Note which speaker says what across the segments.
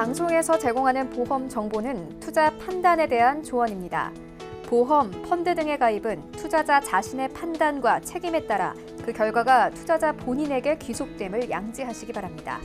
Speaker 1: 방송에서 제공하는 보험 정보는 투자 판단에 대한 조언입니다. 보험, 펀드 등의 가입은 투자자 자신의 판단과 책임에 따라 그 결과가 투자자 본인에게 귀속됨을 양지하시기 바랍니다.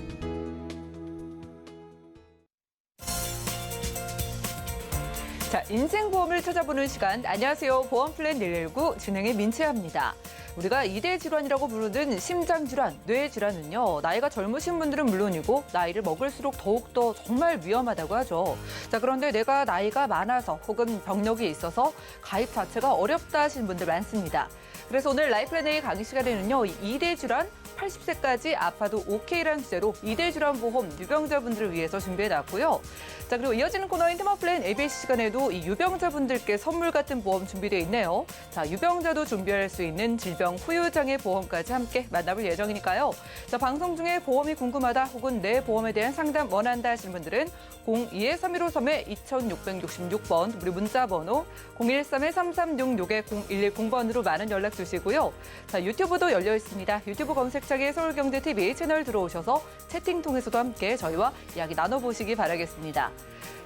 Speaker 2: 자, 인생보험을 찾아보는 시간. 안녕하세요. 보험플랜 119 진행의 민채합니다. 우리가 2대 질환이라고 부르는 심장질환, 뇌질환은요. 나이가 젊으신 분들은 물론이고 나이를 먹을수록 더욱더 정말 위험하다고 하죠. 자, 그런데 내가 나이가 많아서 혹은 병력이 있어서 가입 자체가 어렵다 하시는 분들 많습니다. 그래서 오늘 라이플랜 A 강의 시간에는요. 2대 질환, 80세까지 아파도 오케이라는 주제로 2대 질환 보험 유병자분들을 위해서 준비해놨고요. 자, 그리고 이어지는 코너인 테마플랜 ABS 시간에도 이 유병자분들께 선물 같은 보험 준비되어 있네요. 자, 유병자도 준비할 수 있는 질병 후유장애 보험까지 함께 만나볼 예정이니까요. 자, 방송 중에 보험이 궁금하다 혹은 내 보험에 대한 상담 원한다 하시는 분들은 02-3153-2666번 우리 문자 번호 013-3366-0110번으로 많은 연락 주시고요. 자, 유튜브도 열려 있습니다. 유튜브 검색창에 서울경제TV 채널 들어오셔서 채팅 통해서도 함께 저희와 이야기 나눠보시기 바라겠습니다.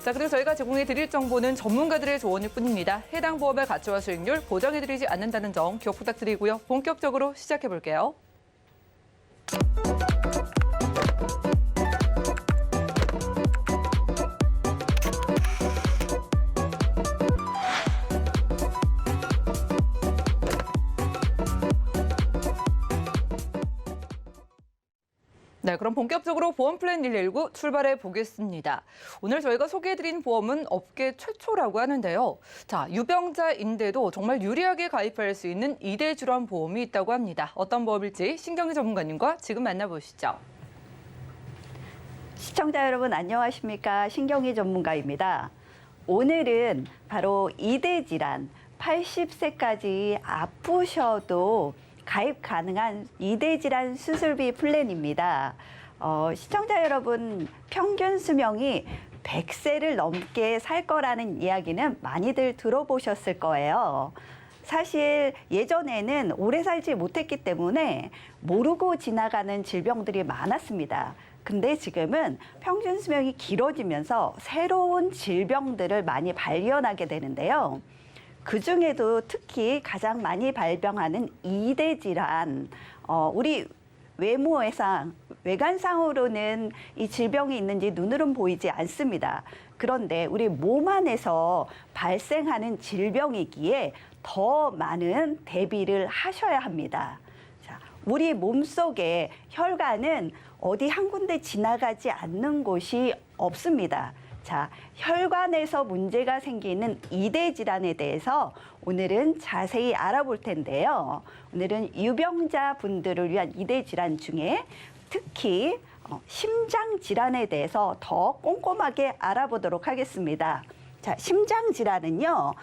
Speaker 2: 자, 그리고 저희가 제공해드릴 정보는 전문가들의 조언일 뿐입니다. 해당 보험의 가치와 수익률 보장해드리지 않는다는 점 기억 부탁드리고요. 본격적으로 시작해볼게요. 네, 그럼 본격적으로 보험플랜 119 출발해 보겠습니다. 오늘 저희가 소개해드린 보험은 업계 최초라고 하는데요. 자, 유병자인데도 정말 유리하게 가입할 수 있는 2대 질환 보험이 있다고 합니다. 어떤 보험일지 신경희 전문가님과 지금 만나보시죠.
Speaker 3: 시청자 여러분 안녕하십니까? 신경희 전문가입니다. 오늘은 바로 2대 질환, 80세까지 아프셔도 가입 가능한 2대 질환 수술비 플랜입니다. 시청자 여러분, 평균 수명이 100세를 넘게 살 거라는 이야기는 많이들 들어보셨을 거예요. 사실 예전에는 오래 살지 못했기 때문에 모르고 지나가는 질병들이 많았습니다. 근데 지금은 평균 수명이 길어지면서 새로운 질병들을 많이 발견하게 되는데요. 그중에도 특히 가장 많이 발병하는 2대 질환, 우리 외관상으로는 이 질병이 있는지 눈으로는 보이지 않습니다. 그런데 우리 몸 안에서 발생하는 질병이기에 더 많은 대비를 하셔야 합니다. 자, 우리 몸속에 혈관은 어디 한 군데 지나가지 않는 곳이 없습니다. 자, 혈관에서 문제가 생기는 2대 질환에 대해서 오늘은 자세히 알아볼 텐데요. 오늘은 유병자 분들을 위한 2대 질환 중에 특히 심장 질환에 대해서 더 꼼꼼하게 알아보도록 하겠습니다. 자, 심장 질환은요,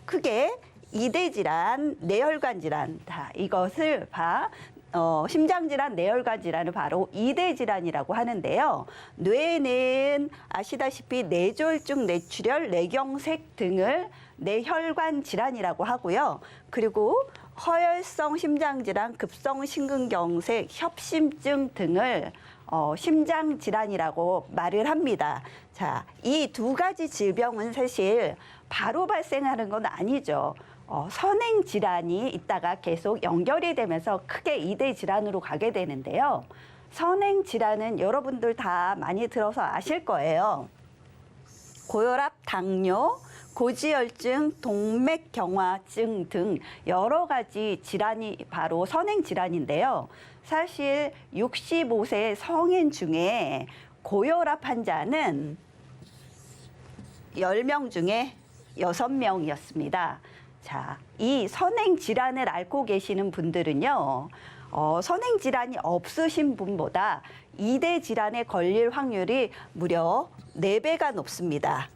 Speaker 3: 크게 2대 질환, 뇌혈관 질환, 이것을 심장 질환, 뇌혈관 질환은 바로 2대 질환이라고 하는데요. 뇌는 아시다시피 뇌졸중, 뇌출혈, 뇌경색 등을 뇌혈관 질환이라고 하고요. 그리고 허혈성 심장 질환, 급성 심근경색, 협심증 등을 심장 질환이라고 말을 합니다. 자, 이 두 가지 질병은 사실 바로 발생하는 건 아니죠. 선행 질환이 있다가 계속 연결이 되면서 크게 2대 질환으로 가게 되는데요. 선행 질환은 여러분들 다 많이 들어서 아실 거예요. 고혈압, 당뇨, 고지혈증, 동맥경화증 등 여러 가지 질환이 바로 선행 질환인데요. 사실 65세 성인 중에 고혈압 환자는 10명 중에 6명이었습니다. 자, 이 선행 질환을 앓고 계시는 분들은요, 선행 질환이 없으신 분보다 2대 질환에 걸릴 확률이 무려 4배가 높습니다.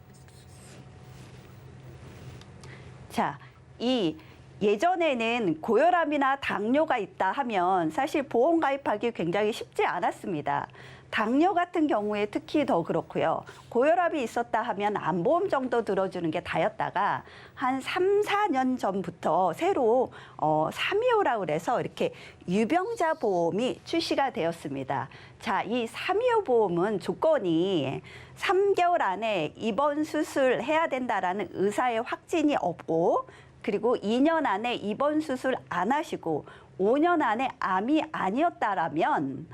Speaker 3: 자, 이 예전에는 고혈압이나 당뇨가 있다 하면 사실 보험 가입하기 굉장히 쉽지 않았습니다. 당뇨 같은 경우에 특히 더 그렇고요. 고혈압이 있었다 하면 암보험 정도 들어주는 게 다였다가 한 3, 4년 전부터 새로 325라고 그래서 이렇게 유병자 보험이 출시가 되었습니다. 자, 이 325 보험은 조건이 3개월 안에 입원 수술해야 된다라는 의사의 확진이 없고 그리고 2년 안에 입원 수술 안 하시고 5년 안에 암이 아니었다라면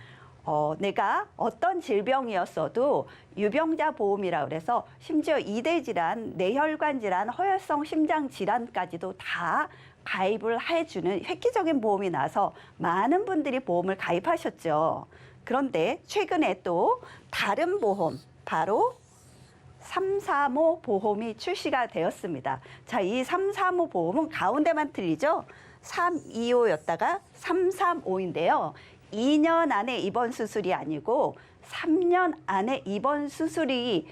Speaker 3: 내가 어떤 질병이었어도 유병자 보험이라 그래서 심지어 2대 질환, 뇌혈관 질환, 허혈성 심장 질환까지도 다 가입을 해주는 획기적인 보험이 나서 많은 분들이 보험을 가입하셨죠. 그런데 최근에 또 다른 보험, 바로 335 보험이 출시가 되었습니다. 자, 이 335 보험은 가운데만 틀리죠? 325였다가 335인데요. 2년 안에 입원 수술이 아니고 3년 안에 입원 수술이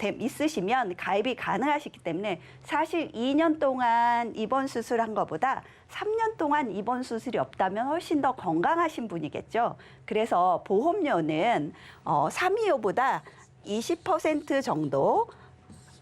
Speaker 3: 있으시면 가입이 가능하시기 때문에 사실 2년 동안 입원 수술한 것보다 3년 동안 입원 수술이 없다면 훨씬 더 건강하신 분이겠죠. 그래서 보험료는 325보다 20% 정도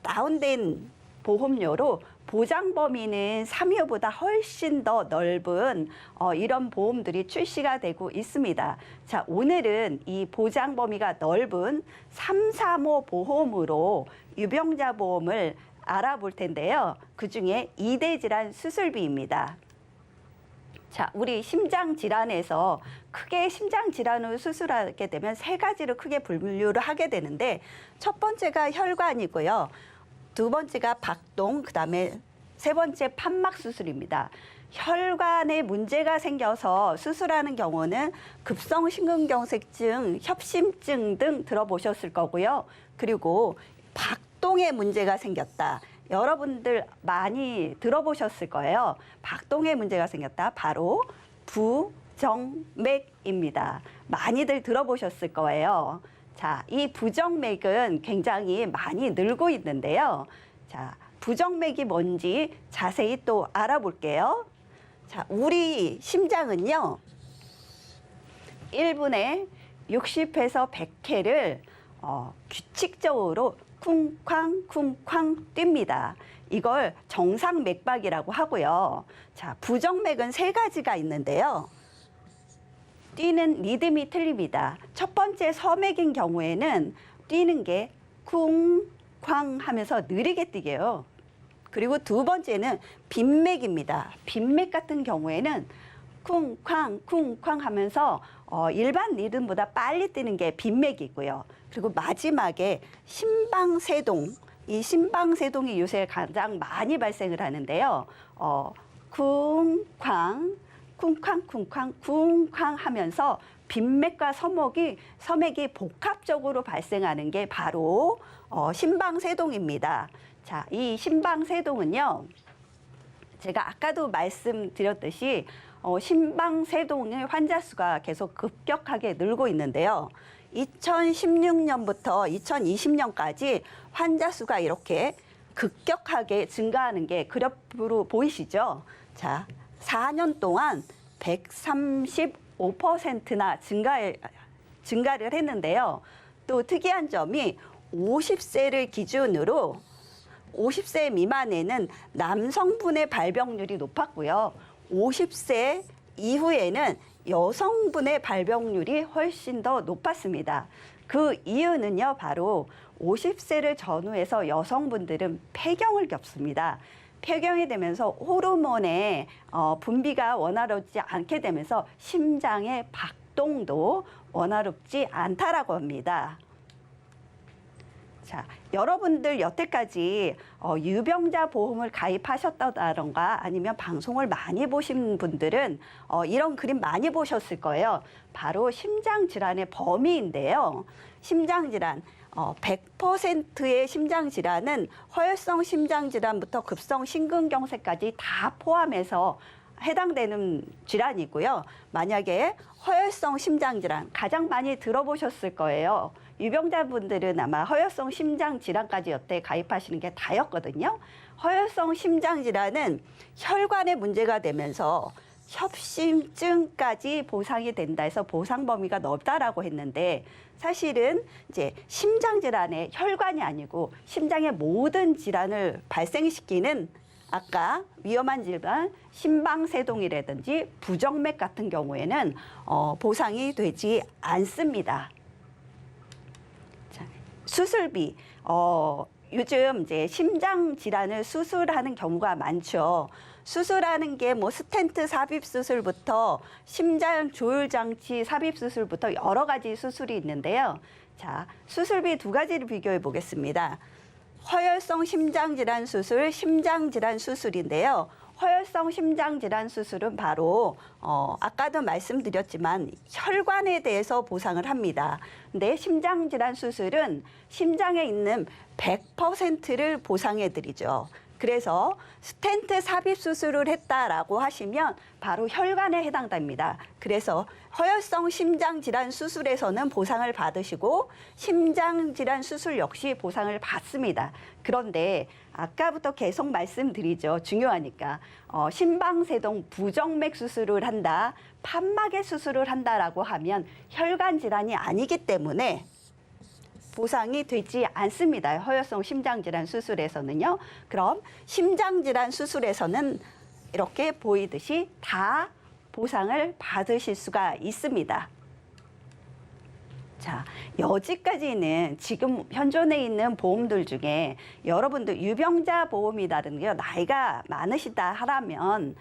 Speaker 3: 다운된 보험료로 보장 범위는 325보다 훨씬 더 넓은 이런 보험들이 출시가 되고 있습니다. 자, 오늘은 이 보장 범위가 넓은 335 보험으로 유병자 보험을 알아볼 텐데요. 그중에 2대 질환 수술비입니다. 자, 우리 심장 질환에서 크게 심장 질환을 수술하게 되면 세 가지로 크게 분류를 하게 되는데 첫 번째가 혈관이고요. 두 번째가 박동, 그다음에 세 번째 판막 수술입니다. 혈관에 문제가 생겨서 수술하는 경우는 급성심근경색증, 협심증 등 들어보셨을 거고요. 그리고 박동에 문제가 생겼다. 여러분들 많이 들어보셨을 거예요. 박동에 문제가 생겼다. 바로 부정맥입니다. 많이들 들어보셨을 거예요. 자, 이 부정맥은 굉장히 많이 늘고 있는데요. 자, 부정맥이 뭔지 자세히 또 알아볼게요. 자, 우리 심장은요, 1분에 60에서 100회를 규칙적으로 쿵쾅쿵쾅 뜁니다. 이걸 정상 맥박이라고 하고요. 자, 부정맥은 세 가지가 있는데요. 뛰는 리듬이 틀립니다. 첫 번째 서맥인 경우에는 뛰는 게 쿵쾅 하면서 느리게 뛰게요. 그리고 두 번째는 빈맥입니다. 빈맥 같은 경우에는 쿵쾅 쿵쾅 하면서 일반 리듬보다 빨리 뛰는 게 빈맥이고요. 그리고 마지막에 심방세동, 이 심방세동이 요새 가장 많이 발생을 하는데요. 쿵쾅 쿵쾅쿵쾅 쿵쾅 하면서 빈맥과 서맥이 복합적으로 발생하는 게 바로 심방세동입니다. 자, 이 심방세동은요, 제가 아까도 말씀드렸듯이 심방세동의 환자 수가 계속 급격하게 늘고 있는데요. 2016년부터 2020년까지 환자 수가 이렇게 급격하게 증가하는 게 그래프로 보이시죠? 자, 4년 동안 135%나 증가를 했는데요. 또 특이한 점이 50세를 기준으로 50세 미만에는 남성분의 발병률이 높았고요. 50세 이후에는 여성분의 발병률이 훨씬 더 높았습니다. 그 이유는요, 바로 50세를 전후해서 여성분들은 폐경을 겪습니다. 폐경이 되면서 호르몬의 분비가 원활하지 않게 되면서 심장의 박동도 원활하지 않다라고 합니다. 자, 여러분들 여태까지 유병자 보험을 가입하셨다던가 아니면 방송을 많이 보신 분들은 이런 그림 많이 보셨을 거예요. 바로 심장질환의 범위인데요. 심장질환. 100%의 심장질환은 허혈성 심장질환부터 급성 심근경색까지 다 포함해서 해당되는 질환이고요. 만약에 허혈성 심장질환 가장 많이 들어보셨을 거예요. 유병자분들은 아마 허혈성 심장질환까지 여태 가입하시는 게 다였거든요. 허혈성 심장질환은 혈관에 문제가 되면서 협심증까지 보상이 된다 해서 보상 범위가 넓다라고 했는데 사실은 이제 심장 질환의 혈관이 아니고 심장의 모든 질환을 발생시키는 아까 위험한 질환 심방세동이라든지 부정맥 같은 경우에는 보상이 되지 않습니다. 자, 수술비 요즘 이제 심장 질환을 수술하는 경우가 많죠. 수술하는 게 뭐 스텐트 삽입 수술부터 심장 조율 장치 삽입 수술부터 여러 가지 수술이 있는데요. 자, 수술비 두 가지를 비교해 보겠습니다. 허혈성 심장질환 수술, 심장질환 수술인데요. 허혈성 심장질환 수술은 바로 아까도 말씀드렸지만 혈관에 대해서 보상을 합니다. 근데 심장질환 수술은 심장에 있는 100%를 보상해 드리죠. 그래서 스텐트 삽입 수술을 했다라고 하시면 바로 혈관에 해당됩니다. 그래서 허혈성 심장질환 수술에서는 보상을 받으시고 심장질환 수술 역시 보상을 받습니다. 그런데 아까부터 계속 말씀드리죠. 중요하니까. 심방세동 부정맥 수술을 한다, 판막의 수술을 한다라고 하면 혈관 질환이 아니기 때문에 보상이 되지 않습니다. 허혈성 심장질환 수술에서는요. 그럼 심장질환 수술에서는 이렇게 보이듯이 다 보상을 받으실 수가 있습니다. 자, 여기까지는 지금 현존에 있는 보험들 중에 여러분들 유병자 보험이라든가 나이가 많으시다 하라면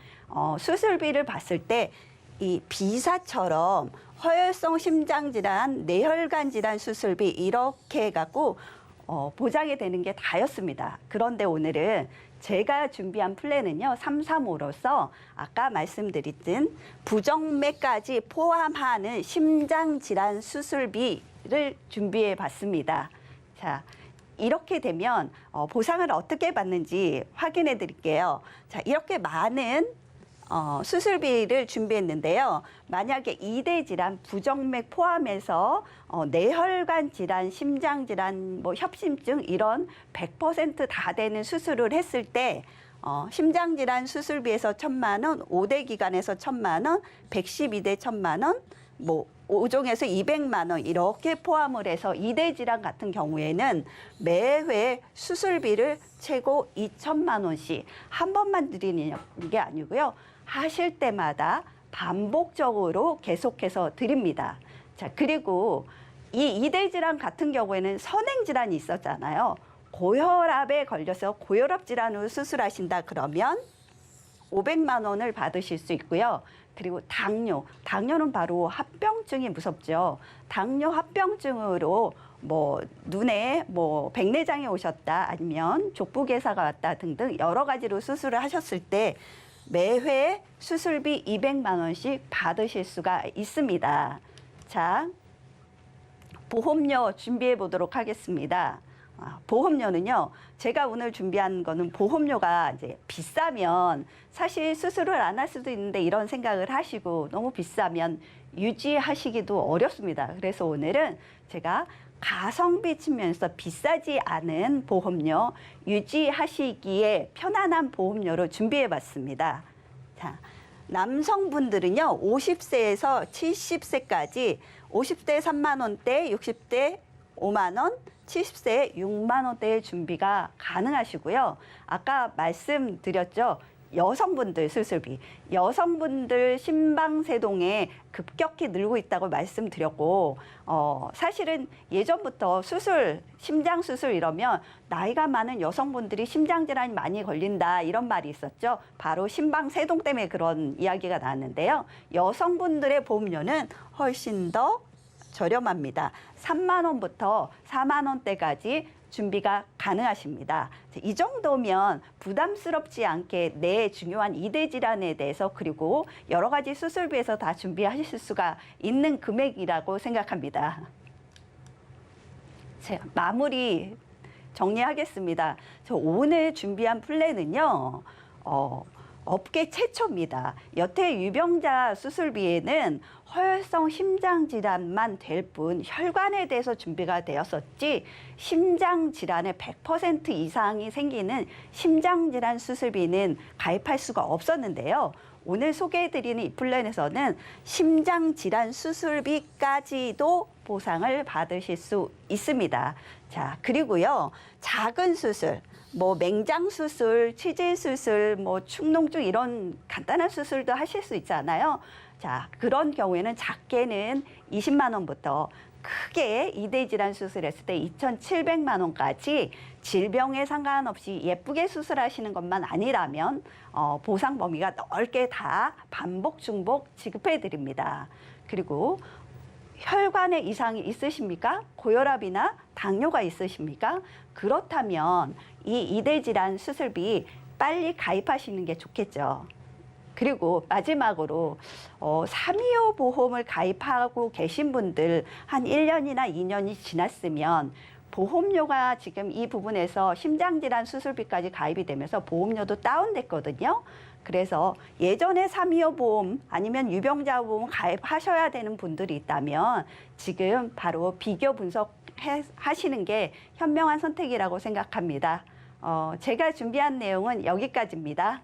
Speaker 3: 수술비를 봤을 때 이 비사처럼 허혈성 심장질환, 뇌혈관 질환 수술비 이렇게 해갖고 보장이 되는 게 다였습니다. 그런데 오늘은 제가 준비한 플랜은요, 335로서 아까 말씀드렸던 부정맥까지 포함하는 심장질환 수술비를 준비해 봤습니다. 자, 이렇게 되면 보상을 어떻게 받는지 확인해 드릴게요. 자, 이렇게 많은 수술비를 준비했는데요. 만약에 2대 질환, 부정맥 포함해서 뇌혈관 질환, 심장 질환, 뭐 협심증 이런 100% 다 되는 수술을 했을 때 심장 질환 수술비에서 1,000만 원, 5대 기관에서 1,000만 원, 112대 1,000만 원, 뭐 5종에서 200만 원 이렇게 포함을 해서 2대 질환 같은 경우에는 매회 수술비를 최고 2,000만 원씩 한 번만 드리는 게 아니고요. 하실 때마다 반복적으로 계속해서 드립니다. 자, 그리고 이 2대 질환 같은 경우에는 선행 질환이 있었잖아요. 고혈압에 걸려서 고혈압 질환으로 수술하신다 그러면 500만 원을 받으실 수 있고요. 그리고 당뇨는 바로 합병증이 무섭죠. 당뇨 합병증으로 뭐 눈에 뭐 백내장이 오셨다 아니면 족부개사가 왔다 등등 여러 가지로 수술을 하셨을 때 매회 수술비 200만 원씩 받으실 수가 있습니다. 자, 보험료 준비해 보도록 하겠습니다. 보험료는요, 제가 오늘 준비한 거는 보험료가 이제 비싸면 사실 수술을 안 할 수도 있는데 이런 생각을 하시고 너무 비싸면 유지하시기도 어렵습니다. 그래서 오늘은 제가 가성비 측면에서 비싸지 않은 보험료, 유지하시기에 편안한 보험료로 준비해 봤습니다. 자, 남성분들은요, 50세에서 70세까지 50대 3만 원대, 60대 5만 원, 70세에 6만 원대의 준비가 가능하시고요. 아까 말씀드렸죠. 여성분들 수술비, 여성분들 심방세동에 급격히 늘고 있다고 말씀드렸고 사실은 예전부터 수술, 심장 수술 이러면 나이가 많은 여성분들이 심장질환이 많이 걸린다 이런 말이 있었죠. 바로 심방세동 때문에 그런 이야기가 나왔는데요. 여성분들의 보험료는 훨씬 더 저렴합니다. 3만 원부터 4만 원대까지 준비가 가능하십니다. 이 정도면 부담스럽지 않게 내 중요한 2대 질환에 대해서 그리고 여러 가지 수술비에서 다 준비하실 수가 있는 금액이라고 생각합니다. 자, 마무리 정리하겠습니다. 저 오늘 준비한 플랜은요. 업계 최초입니다. 여태 유병자 수술비에는 허혈성 심장 질환만 될 뿐 혈관에 대해서 준비가 되었었지 심장 질환의 100% 이상이 생기는 심장 질환 수술비는 가입할 수가 없었는데요. 오늘 소개해드리는 이 플랜에서는 심장 질환 수술비까지도 보상을 받으실 수 있습니다. 자, 그리고요, 작은 수술, 뭐 맹장 수술, 치질 수술, 뭐 축농증 이런 간단한 수술도 하실 수 있잖아요. 자, 그런 경우에는 작게는 20만 원부터 크게 이대 질환 수술했을 때 2,700만 원까지 질병에 상관없이 예쁘게 수술하시는 것만 아니라면 보상 범위가 넓게 다 반복 중복 지급해 드립니다. 그리고 혈관에 이상이 있으십니까? 고혈압이나 당뇨가 있으십니까? 그렇다면 이 이대 질환 수술비 빨리 가입하시는 게 좋겠죠. 그리고 마지막으로 325 보험을 가입하고 계신 분들 한 1년이나 2년이 지났으면 보험료가 지금 이 부분에서 심장질환 수술비까지 가입이 되면서 보험료도 다운됐거든요. 그래서 예전에 325 보험 아니면 유병자 보험 가입하셔야 되는 분들이 있다면 지금 바로 비교 분석하시는 게 현명한 선택이라고 생각합니다. 제가 준비한 내용은 여기까지입니다.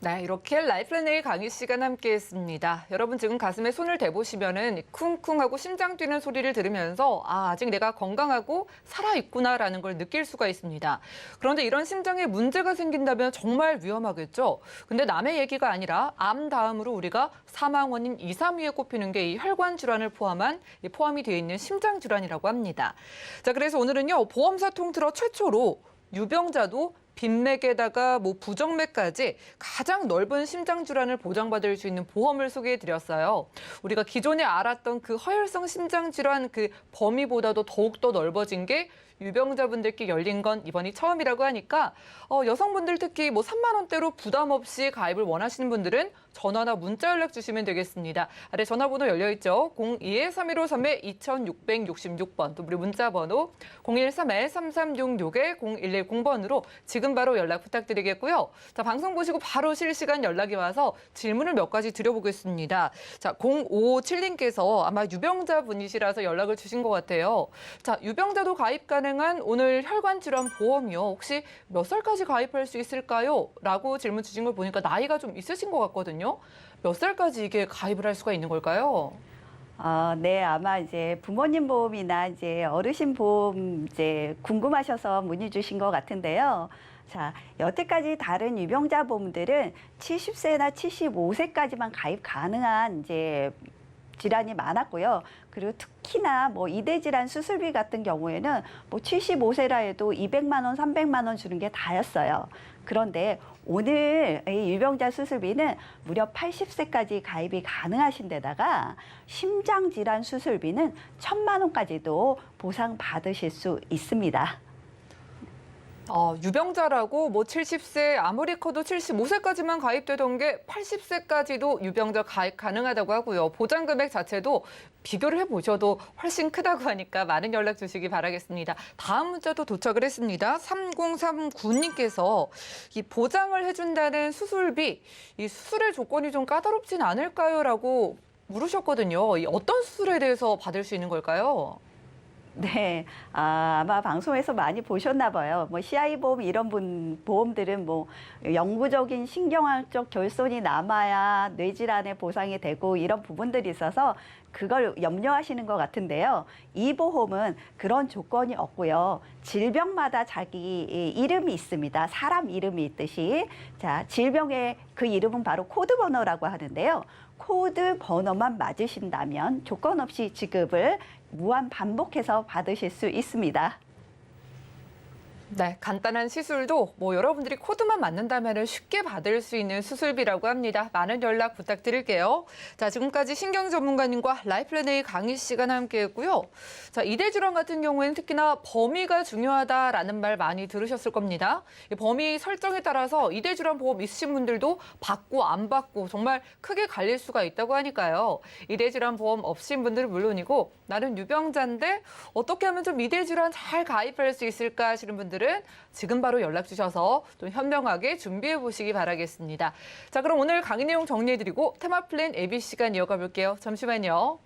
Speaker 2: 네, 이렇게 라이플랜의 강희 씨가 함께했습니다. 여러분 지금 가슴에 손을 대보시면은 쿵쿵하고 심장 뛰는 소리를 들으면서 아직 내가 건강하고 살아있구나라는 걸 느낄 수가 있습니다. 그런데 이런 심장에 문제가 생긴다면 정말 위험하겠죠. 근데 남의 얘기가 아니라 암 다음으로 우리가 사망 원인 2, 3위에 꼽히는 게 이 혈관 질환을 포함이 되어 있는 심장 질환이라고 합니다. 자, 그래서 오늘은요 보험사 통틀어 최초로 유병자도 빈맥에다가 부정맥까지 가장 넓은 심장 질환을 보장받을 수 있는 보험을 소개해드렸어요. 우리가 기존에 알았던 그 허혈성 심장 질환 그 범위보다도 더욱더 넓어진 게 유병자분들께 열린 건 이번이 처음이라고 하니까 여성분들 특히 3만 원대로 부담 없이 가입을 원하시는 분들은 전화나 문자 연락 주시면 되겠습니다. 아래 전화번호 열려있죠. 02-315-2666번 또 우리 문자번호 013-3366-0110번으로 지금 바로 연락 부탁드리겠고요. 자, 방송 보시고 바로 실시간 연락이 와서 질문을 몇 가지 드려보겠습니다. 자, 0557님께서 아마 유병자분이시라서 연락을 주신 것 같아요. 자, 유병자도 가입 가능한 오늘 혈관 질환 보험이요. 혹시 몇 살까지 가입할 수 있을까요? 라고 질문 주신 걸 보니까 나이가 좀 있으신 것 같거든요. 몇 살까지 이게 가입을 할 수가 있는 걸까요?
Speaker 3: 네, 아마 이제 부모님 보험이나 이제 어르신 보험 이제 궁금하셔서 문의 주신 것 같은데요. 자, 여태까지 다른 유병자 보험들은 70세나 75세까지만 가입 가능한 이제 질환이 많았고요. 그리고 특히나 이대 질환 수술비 같은 경우에는 75세라 해도 200만 원, 300만 원 주는 게 다였어요. 그런데 오늘 이 유병자 수술비는 무려 80세까지 가입이 가능하신 데다가 심장 질환 수술비는 1,000만 원까지도 보상 받으실 수 있습니다.
Speaker 2: 유병자라고 70세 아무리 커도 75세까지만 가입되던 게 80세까지도 유병자 가입 가능하다고 하고요. 보장 금액 자체도 비교를 해보셔도 훨씬 크다고 하니까 많은 연락 주시기 바라겠습니다. 다음 문자도 도착을 했습니다. 3039님께서 이 보장을 해준다는 수술비, 이 수술의 조건이 좀 까다롭진 않을까요? 라고 물으셨거든요. 어떤 수술에 대해서 받을 수 있는 걸까요?
Speaker 3: 네, 아마 방송에서 많이 보셨나 봐요. CI 보험 이런 보험들은 영구적인 신경학적 결손이 남아야 뇌질환에 보상이 되고 이런 부분들이 있어서 그걸 염려하시는 것 같은데요. 이 보험은 그런 조건이 없고요. 질병마다 자기 이름이 있습니다. 사람 이름이 있듯이. 자, 질병의 그 이름은 바로 코드 번호라고 하는데요. 코드 번호만 맞으신다면 조건 없이 지급을 무한 반복해서 받으실 수 있습니다.
Speaker 2: 네, 간단한 시술도 여러분들이 코드만 맞는다면 쉽게 받을 수 있는 수술비라고 합니다. 많은 연락 부탁드릴게요. 자, 지금까지 신경 전문가님과 라이플랜의 강희 씨가 함께했고요. 자, 이대 질환 같은 경우에는 특히나 범위가 중요하다라는 말 많이 들으셨을 겁니다. 이 범위 설정에 따라서 이대 질환 보험 있으신 분들도 받고 안 받고 정말 크게 갈릴 수가 있다고 하니까요. 이대 질환 보험 없으신 분들은 물론이고 나는 유병자인데 어떻게 하면 좀 이대 질환 잘 가입할 수 있을까 하시는 분들 분들은 지금 바로 연락 주셔서 좀 현명하게 준비해 보시기 바라겠습니다. 자, 그럼 오늘 강의 내용 정리해드리고 테마 플랜 ABC 시간 이어가 볼게요. 잠시만요.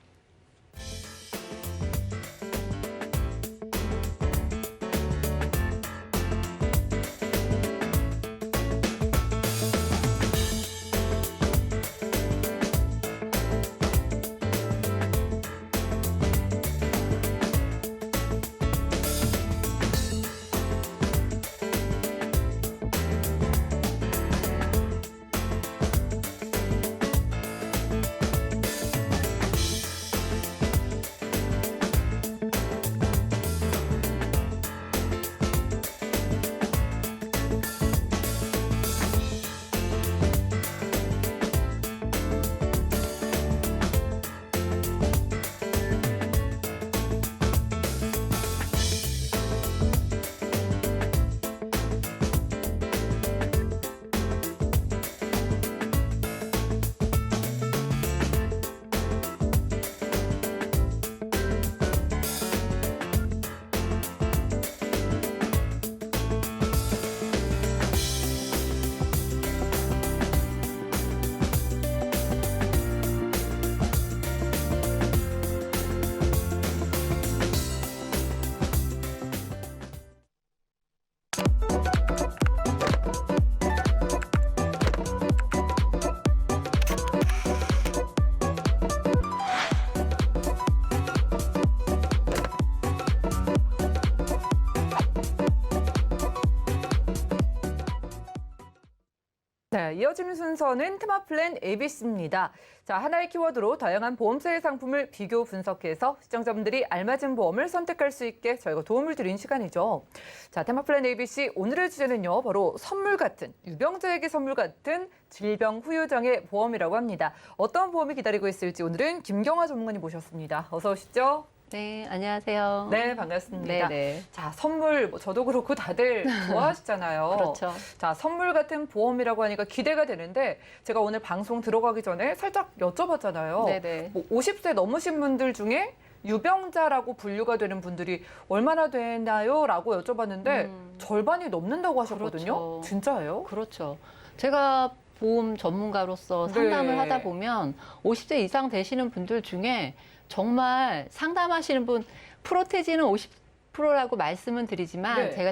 Speaker 2: 네, 이어지는 순서는 테마 플랜 ABC입니다. 자, 하나의 키워드로 다양한 보험사의 상품을 비교 분석해서 시청자분들이 알맞은 보험을 선택할 수 있게 저희가 도움을 드린 시간이죠. 자, 테마 플랜 ABC 오늘의 주제는요, 바로 선물 같은, 유병자에게 선물 같은 질병 후유장애 보험이라고 합니다. 어떤 보험이 기다리고 있을지 오늘은 김경화 전문가님 모셨습니다. 어서 오시죠.
Speaker 4: 네, 안녕하세요.
Speaker 2: 네, 반갑습니다.
Speaker 4: 네네.
Speaker 2: 자, 선물 저도 그렇고 다들 좋아하시잖아요.
Speaker 4: 그렇죠.
Speaker 2: 자, 선물 같은 보험이라고 하니까 기대가 되는데 제가 오늘 방송 들어가기 전에 살짝 여쭤봤잖아요.
Speaker 4: 네네.
Speaker 2: 뭐 50세 넘으신 분들 중에 유병자라고 분류가 되는 분들이 얼마나 되나요? 라고 여쭤봤는데 절반이 넘는다고 하셨거든요.
Speaker 4: 그렇죠.
Speaker 2: 진짜예요?
Speaker 4: 그렇죠. 제가 보험 전문가로서 상담을
Speaker 2: 네.
Speaker 4: 하다 보면 50세 이상 되시는 분들 중에 정말 상담하시는 분, 프로테지는 50%라고 말씀은 드리지만
Speaker 2: 네.
Speaker 4: 제가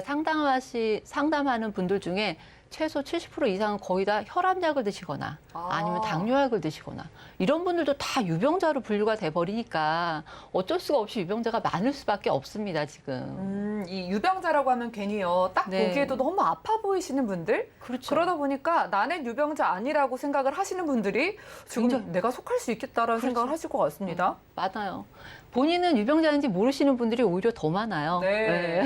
Speaker 4: 상담하는 분들 중에 최소 70% 이상은 거의 다 혈압약을 드시거나 아니면 당뇨약을 드시거나 이런 분들도 다 유병자로 분류가 돼버리니까 어쩔 수가 없이 유병자가 많을 수밖에 없습니다, 지금.
Speaker 2: 이 유병자라고 하면 괜히요. 딱
Speaker 4: 네.
Speaker 2: 보기에도 너무 아파 보이시는 분들?
Speaker 4: 그렇죠.
Speaker 2: 그러다 보니까 나는 유병자 아니라고 생각을 하시는 분들이 지금
Speaker 4: 굉장히-
Speaker 2: 내가 속할 수 있겠다라는
Speaker 4: 그렇죠.
Speaker 2: 생각을 하실 것 같습니다.
Speaker 4: 많아요. 본인은 유병자인지 모르시는 분들이 오히려 더 많아요.
Speaker 2: 네.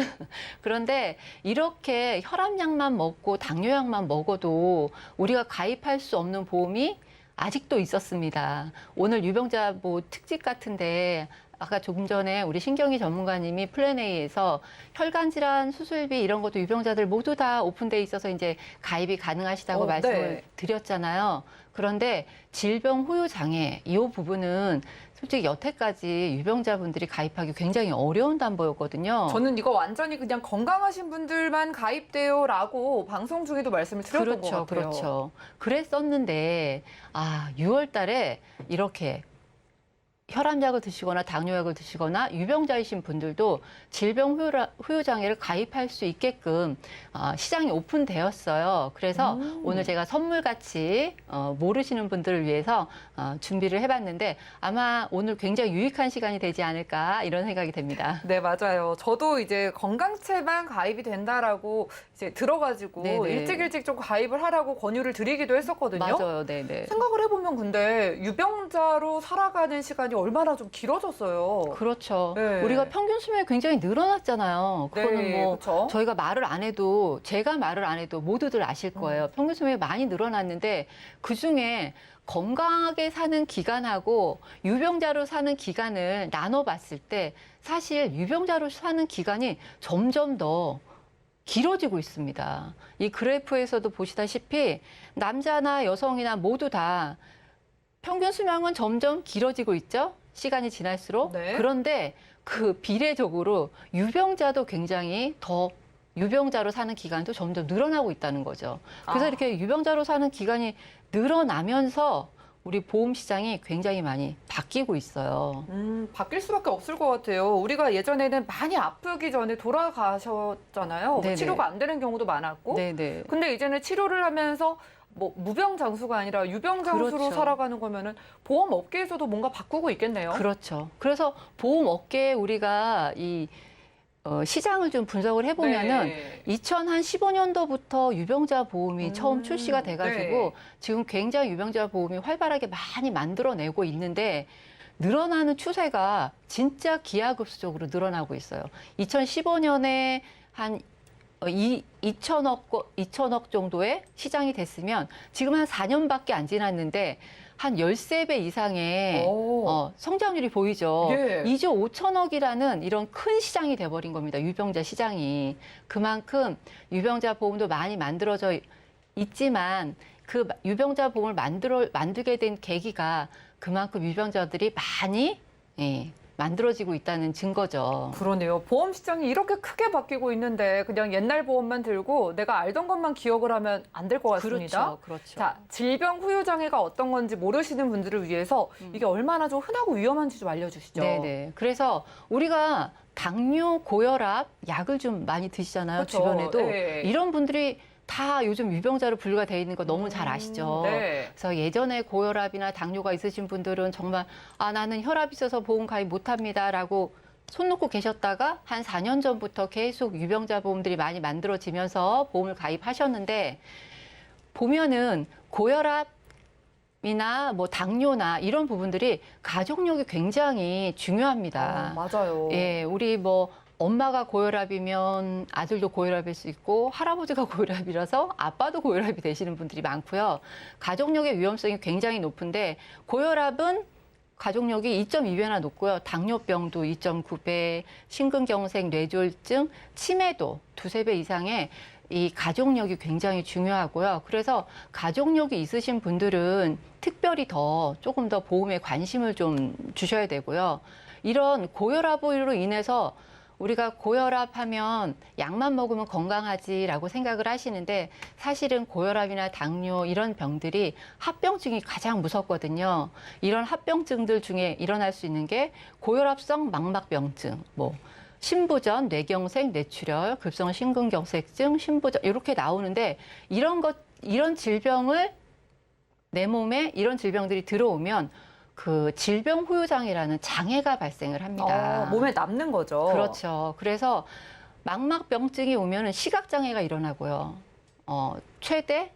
Speaker 4: 그런데 이렇게 혈압약만 먹고 당뇨약만 먹어도 우리가 가입할 수 없는 보험이 아직도 있었습니다. 오늘 유병자 뭐 특집 같은데 아까 조금 전에 우리 신경이 전문가님이 플랜 A에서 혈관 질환 수술비 이런 것도 유병자들 모두 다 오픈돼 있어서 이제 가입이 가능하시다고 말씀을
Speaker 2: 네.
Speaker 4: 드렸잖아요. 그런데 질병 후유 장애 이 부분은 솔직히 여태까지 유병자분들이 가입하기 굉장히 어려운 담보였거든요.
Speaker 2: 저는 이거 완전히 그냥 건강하신 분들만 가입돼요라고 방송 중에도 말씀을 드렸던 것 같아요.
Speaker 4: 그렇죠. 그랬었는데 6월 달에 이렇게 혈압약을 드시거나 당뇨약을 드시거나 유병자이신 분들도 질병 후유 장애를 가입할 수 있게끔 시장이 오픈되었어요. 그래서 오늘 제가 선물같이 모르시는 분들을 위해서 준비를 해봤는데 아마 오늘 굉장히 유익한 시간이 되지 않을까 이런 생각이 됩니다.
Speaker 2: 네, 맞아요. 저도 이제 건강체만 가입이 된다라고 이제 들어가지고
Speaker 4: 네네.
Speaker 2: 일찍 좀 가입을 하라고 권유를 드리기도 했었거든요.
Speaker 4: 맞아요. 네네.
Speaker 2: 생각을 해보면 근데 유병자로 살아가는 시간이 얼마나 좀 길어졌어요.
Speaker 4: 그렇죠.
Speaker 2: 네.
Speaker 4: 우리가 평균 수명이 굉장히 늘어났잖아요. 그거는
Speaker 2: 네,
Speaker 4: 뭐
Speaker 2: 그렇죠.
Speaker 4: 저희가 말을 안 해도 제가 말을 안 해도 모두들 아실 거예요. 평균 수명이 많이 늘어났는데 그중에 건강하게 사는 기간하고 유병자로 사는 기간을 나눠봤을 때 사실 유병자로 사는 기간이 점점 더 길어지고 있습니다. 이 그래프에서도 보시다시피 남자나 여성이나 모두 다 평균 수명은 점점 길어지고 있죠. 시간이 지날수록.
Speaker 2: 네.
Speaker 4: 그런데 그 비례적으로 유병자도 굉장히 더 유병자로 사는 기간도 점점 늘어나고 있다는 거죠. 그래서
Speaker 2: 아.
Speaker 4: 이렇게 유병자로 사는 기간이 늘어나면서 우리 보험 시장이 굉장히 많이 바뀌고 있어요.
Speaker 2: 바뀔 수밖에 없을 것 같아요. 우리가 예전에는 많이 아프기 전에 돌아가셨잖아요.
Speaker 4: 네네.
Speaker 2: 치료가 안 되는 경우도 많았고.
Speaker 4: 네네.
Speaker 2: 근데 이제는 치료를 하면서 뭐 무병장수가 아니라 유병장수로
Speaker 4: 그렇죠.
Speaker 2: 살아가는 거면은 보험 업계에서도 뭔가 바꾸고 있겠네요.
Speaker 4: 그렇죠. 그래서 보험 업계에 우리가 이 시장을 좀 분석을 해보면은
Speaker 2: 네.
Speaker 4: 2015년도부터 유병자 보험이 처음 출시가 돼가지고
Speaker 2: 네.
Speaker 4: 지금 굉장히 유병자 보험이 활발하게 많이 만들어내고 있는데 늘어나는 추세가 진짜 기하급수적으로 늘어나고 있어요. 2015년에 한 2천억 정도의 시장이 됐으면 지금 한 4년밖에 안 지났는데 한 13배 이상의
Speaker 2: 오.
Speaker 4: 성장률이 보이죠.
Speaker 2: 예.
Speaker 4: 2조 5천억이라는 이런 큰 시장이 돼버린 겁니다. 유병자 시장이. 그만큼 유병자 보험도 많이 만들어져 있지만 그 유병자 보험을 만들게 된 계기가 그만큼 유병자들이 많이 만들어지고 있다는 증거죠.
Speaker 2: 그러네요. 보험 시장이 이렇게 크게 바뀌고 있는데 그냥 옛날 보험만 들고 내가 알던 것만 기억을 하면 안 될 것 같습니다.
Speaker 4: 그렇죠. 그렇죠.
Speaker 2: 자, 질병 후유 장애가 어떤 건지 모르시는 분들을 위해서 이게 얼마나 좀 흔하고 위험한지 좀 알려주시죠.
Speaker 4: 네네. 그래서 우리가 당뇨, 고혈압 약을 좀 많이 드시잖아요.
Speaker 2: 그렇죠.
Speaker 4: 주변에도.
Speaker 2: 네.
Speaker 4: 이런 분들이 다 요즘 유병자로 분류가 돼 있는 거 너무 잘 아시죠.
Speaker 2: 네.
Speaker 4: 그래서 예전에 고혈압이나 당뇨가 있으신 분들은 정말 나는 혈압이 있어서 보험 가입 못합니다라고 손 놓고 계셨다가 한 4년 전부터 계속 유병자 보험들이 많이 만들어지면서 보험을 가입하셨는데 보면은 고혈압이나 뭐 당뇨나 이런 부분들이 가족력이 굉장히 중요합니다.
Speaker 2: 맞아요.
Speaker 4: 예, 우리 뭐 엄마가 고혈압이면 아들도 고혈압일 수 있고 할아버지가 고혈압이라서 아빠도 고혈압이 되시는 분들이 많고요. 가족력의 위험성이 굉장히 높은데 고혈압은 가족력이 2.2배나 높고요. 당뇨병도 2.9배, 심근경색, 뇌졸중, 치매도 2~3배 이상의 이 가족력이 굉장히 중요하고요. 그래서 가족력이 있으신 분들은 특별히 조금 더 보험에 관심을 좀 주셔야 되고요. 이런 고혈압으로 인해서 우리가 고혈압 하면 약만 먹으면 건강하지라고 생각을 하시는데 사실은 고혈압이나 당뇨 이런 병들이 합병증이 가장 무섭거든요. 이런 합병증들 중에 일어날 수 있는 게 고혈압성 망막병증, 뭐 심부전, 뇌경색, 뇌출혈, 급성 심근경색증, 심부전 이렇게 나오는데 이런 질병을 내 몸에 이런 질병들이 들어오면 그 질병 후유 장애라는 장애가 발생을 합니다.
Speaker 2: 몸에 남는 거죠.
Speaker 4: 그렇죠. 그래서 망막병증이 오면은 시각 장애가 일어나고요. 최대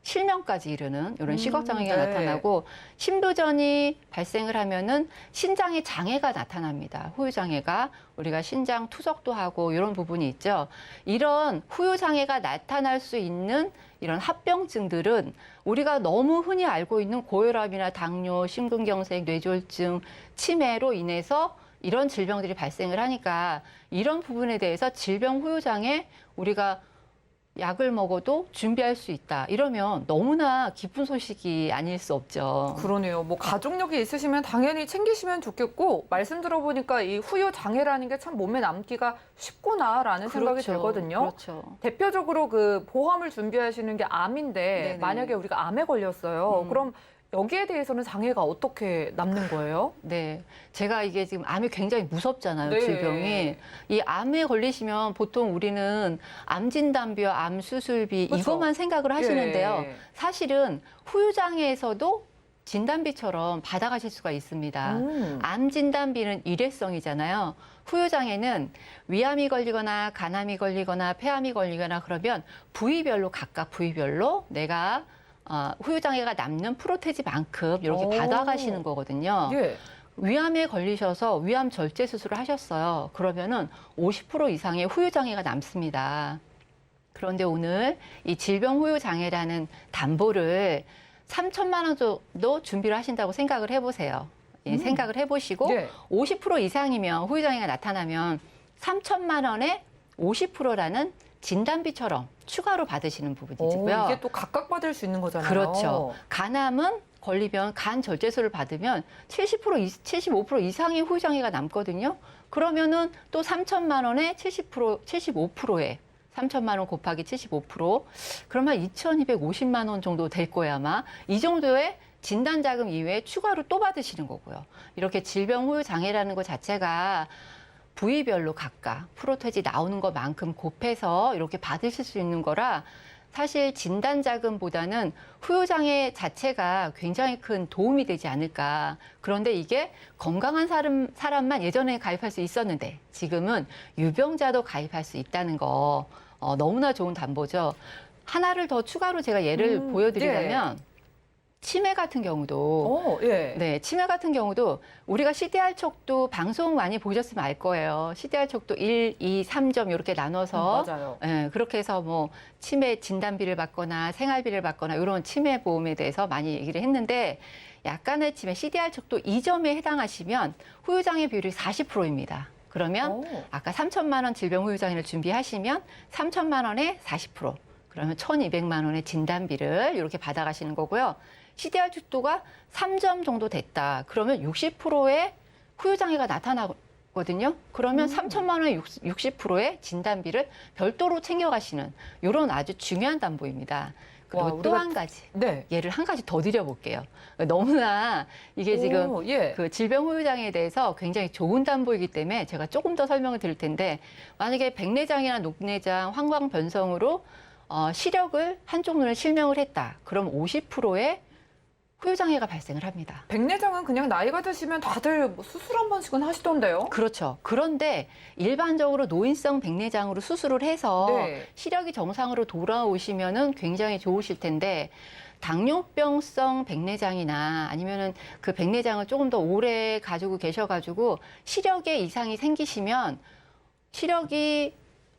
Speaker 4: 실명까지 이르는 이런 시각 장애가
Speaker 2: 네.
Speaker 4: 나타나고 심부전이 발생을 하면은 신장에 장애가 나타납니다. 후유 장애가 우리가 신장 투석도 하고 이런 부분이 있죠. 이런 후유 장애가 나타날 수 있는 이런 합병증들은 우리가 너무 흔히 알고 있는 고혈압이나 당뇨, 심근경색, 뇌졸중, 치매로 인해서 이런 질병들이 발생을 하니까 이런 부분에 대해서 질병 후유 장애 우리가 약을 먹어도 준비할 수 있다. 이러면 너무나 기쁜 소식이 아닐 수 없죠.
Speaker 2: 그러네요. 뭐 가족력이 있으시면 당연히 챙기시면 좋겠고 말씀 들어보니까 이 후유 장애라는 게 참 몸에 남기가 쉽구나라는 생각이 들거든요.
Speaker 4: 그렇죠.
Speaker 2: 대표적으로 그 보험을 준비하시는 게 암인데
Speaker 4: 네네.
Speaker 2: 만약에 우리가 암에 걸렸어요. 그럼 여기에 대해서는 장애가 어떻게 남는 거예요?
Speaker 4: 네. 제가 이게 지금 암이 굉장히 무섭잖아요,
Speaker 2: 네.
Speaker 4: 질병이. 이 암에 걸리시면 보통 우리는 암 진단비와 암 수술비
Speaker 2: 그렇죠.
Speaker 4: 이것만 생각을 하시는데요.
Speaker 2: 예.
Speaker 4: 사실은 후유장애에서도 진단비처럼 받아가실 수가 있습니다. 암 진단비는 일회성이잖아요. 후유장애는 위암이 걸리거나 간암이 걸리거나 폐암이 걸리거나 그러면 부위별로 각각 부위별로 내가 후유장애가 남는 프로테지만큼 이렇게
Speaker 2: 오.
Speaker 4: 받아가시는 거거든요.
Speaker 2: 예.
Speaker 4: 위암에 걸리셔서 위암 절제 수술을 하셨어요. 그러면은 50% 이상의 후유장애가 남습니다. 그런데 오늘 이 질병 후유장애라는 담보를 3천만 원 정도 준비를 하신다고 생각을 해보세요. 생각을 해보시고
Speaker 2: 예.
Speaker 4: 50% 이상이면 후유장애가 나타나면 3천만 원에 50%라는 진단비처럼 추가로 받으시는 부분이고요.
Speaker 2: 이게 또 각각 받을 수 있는 거잖아요.
Speaker 4: 그렇죠. 간암은 걸리면 간 절제술을 받으면 75% 이상의 후유장애가 남거든요. 그러면은 또 3천만 원에 75%의 3천만 원 곱하기 75%, 그러면 2,250만 원 정도 될 거예요, 아마. 이 정도의 진단자금 이외에 추가로 또 받으시는 거고요. 이렇게 질병 후유 장애라는 것 자체가 부위별로 각각 프로테지 나오는 것만큼 곱해서 이렇게 받으실 수 있는 거라 사실 진단자금보다는 후유장애 자체가 굉장히 큰 도움이 되지 않을까. 그런데 이게 건강한 사람만 예전에 가입할 수 있었는데 지금은 유병자도 가입할 수 있다는 거 너무나 좋은 담보죠. 하나를 더 추가로 제가 예를 보여드리자면 치매 같은 경우도
Speaker 2: 예.
Speaker 4: 네, 치매 같은 경우도 우리가 CDR 척도 방송 많이 보셨으면 알 거예요. CDR 척도 1, 2, 3점 이렇게 나눠서
Speaker 2: 맞아요.
Speaker 4: 예, 그렇게 해서 뭐 치매 진단비를 받거나 생활비를 받거나 이런 치매 보험에 대해서 많이 얘기를 했는데 약간의 치매 CDR 척도 2점에 해당하시면 후유장애 비율이 40%입니다. 그러면 아까 3천만 원 질병 후유장애를 준비하시면 3천만 원에 40%, 그러면 1,200만 원의 진단비를 이렇게 받아가시는 거고요. CDR 척도가 3점 정도 됐다. 그러면 60%의 후유장애가 나타나거든요. 그러면 3천만 원의 60%의 진단비를 별도로 챙겨가시는 이런 아주 중요한 담보입니다. 그리고
Speaker 2: 와,
Speaker 4: 또
Speaker 2: 우리가-
Speaker 4: 한 가지,
Speaker 2: 네.
Speaker 4: 예를 한 가지 더 드려볼게요. 너무나 이게 지금
Speaker 2: 예.
Speaker 4: 그 질병 후유장애에 대해서 굉장히 좋은 담보이기 때문에 제가 조금 더 설명을 드릴 텐데 만약에 백내장이나 녹내장, 황광변성으로 시력을 한쪽 눈에 실명을 했다. 그럼 50%의 후유장애가 발생을 합니다.
Speaker 2: 백내장은 그냥 나이가 드시면 다들 뭐 수술 한 번씩은 하시던데요?
Speaker 4: 그렇죠. 그런데 일반적으로 노인성 백내장으로 수술을 해서
Speaker 2: 네.
Speaker 4: 시력이 정상으로 돌아오시면은 굉장히 좋으실 텐데 당뇨병성 백내장이나 아니면은 그 백내장을 조금 더 오래 가지고 계셔가지고 시력에 이상이 생기시면 시력이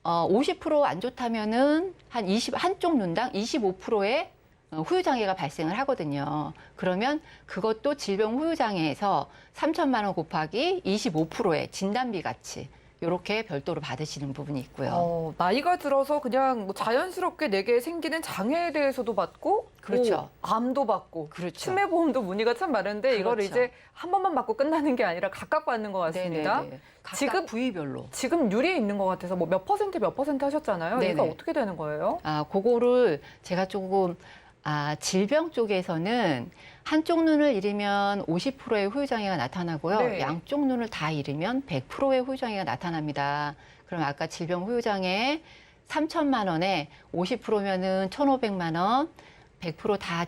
Speaker 4: 50% 안 좋다면은 한쪽 눈당 25%의 후유장애가 발생을 하거든요. 그러면 그것도 질병 후유장애에서 3천만 원 곱하기 25%의 진단비 같이 이렇게 별도로 받으시는 부분이 있고요.
Speaker 2: 나이가 들어서 그냥 뭐 자연스럽게 내게 생기는 장애에 대해서도 받고,
Speaker 4: 그렇죠.
Speaker 2: 뭐 암도 받고,
Speaker 4: 그렇죠.
Speaker 2: 치매 보험도 문의가 참 많은데 이걸
Speaker 4: 그렇죠.
Speaker 2: 이제 한 번만 받고 끝나는 게 아니라 각각 받는 것 같습니다.
Speaker 4: 네네네. 각각
Speaker 2: 지금
Speaker 4: 부위별로.
Speaker 2: 지금 유리에 있는 것 같아서 뭐 몇 퍼센트 하셨잖아요.
Speaker 4: 네네.
Speaker 2: 이거 어떻게 되는 거예요?
Speaker 4: 그거를 제가 조금 질병 쪽에서는 한쪽 눈을 잃으면 50%의 후유장애가 나타나고요.
Speaker 2: 네.
Speaker 4: 양쪽 눈을 다 잃으면 100%의 후유장애가 나타납니다. 그럼 아까 질병 후유장애 3천만 원에 50%면은 1,500만 원, 100%다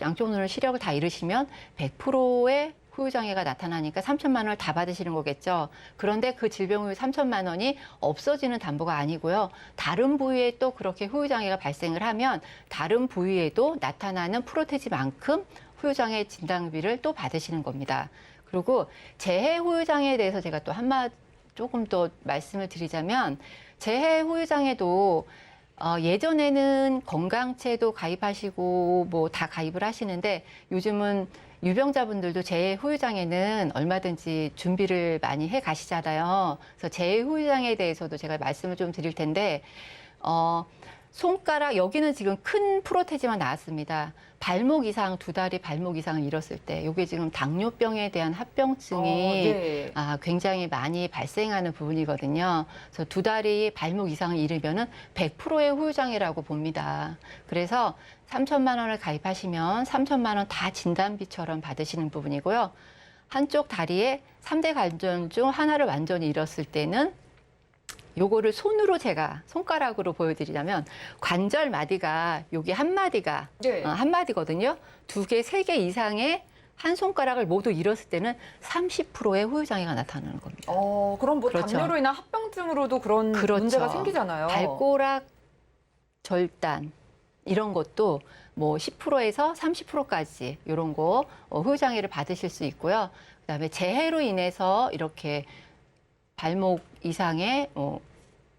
Speaker 4: 양쪽 눈을 시력을 다 잃으시면 100%의 후유장애가 나타나니까 3천만 원을 다 받으시는 거겠죠. 그런데 그 질병 후유 3천만 원이 없어지는 담보가 아니고요. 다른 부위에 또 그렇게 후유장애가 발생을 하면 다른 부위에도 나타나는 프로테지만큼 후유장애 진단비를 또 받으시는 겁니다. 그리고 재해 후유장애에 대해서 제가 또 조금 더 말씀을 드리자면 재해 후유장애도 예전에는 건강체도 가입하시고 뭐 다 가입을 하시는데 요즘은 유병자분들도 재해 후유장애는 얼마든지 준비를 많이 해 가시잖아요. 그래서 재해 후유장애에 대해서도 제가 말씀을 좀 드릴 텐데 손가락 여기는 지금 큰 프로테지만 나왔습니다. 발목 이상, 두 다리 발목 이상을 잃었을 때 이게 지금 당뇨병에 대한 합병증이
Speaker 2: 네.
Speaker 4: 굉장히 많이 발생하는 부분이거든요. 그래서 두 다리 발목 이상을 잃으면은 100%의 후유장애라고 봅니다. 그래서 3천만 원을 가입하시면 3천만 원 다 진단비처럼 받으시는 부분이고요. 한쪽 다리에 3대 관절 중 하나를 완전히 잃었을 때는 요거를 손으로 제가 손가락으로 보여드리자면 관절 마디가 여기 한 마디가
Speaker 2: 네.
Speaker 4: 한 마디거든요. 2개, 3개 이상의 한 손가락을 모두 잃었을 때는 30%의 후유장애가 나타나는 겁니다.
Speaker 2: 그럼 뭐
Speaker 4: 그렇죠.
Speaker 2: 당뇨로 인한 합병증으로도 그런
Speaker 4: 그렇죠.
Speaker 2: 문제가 생기잖아요.
Speaker 4: 발꼬락 절단 이런 것도 뭐 10%에서 30%까지 이런 거 후유장애를 받으실 수 있고요. 그다음에 재해로 인해서 이렇게 발목 이상의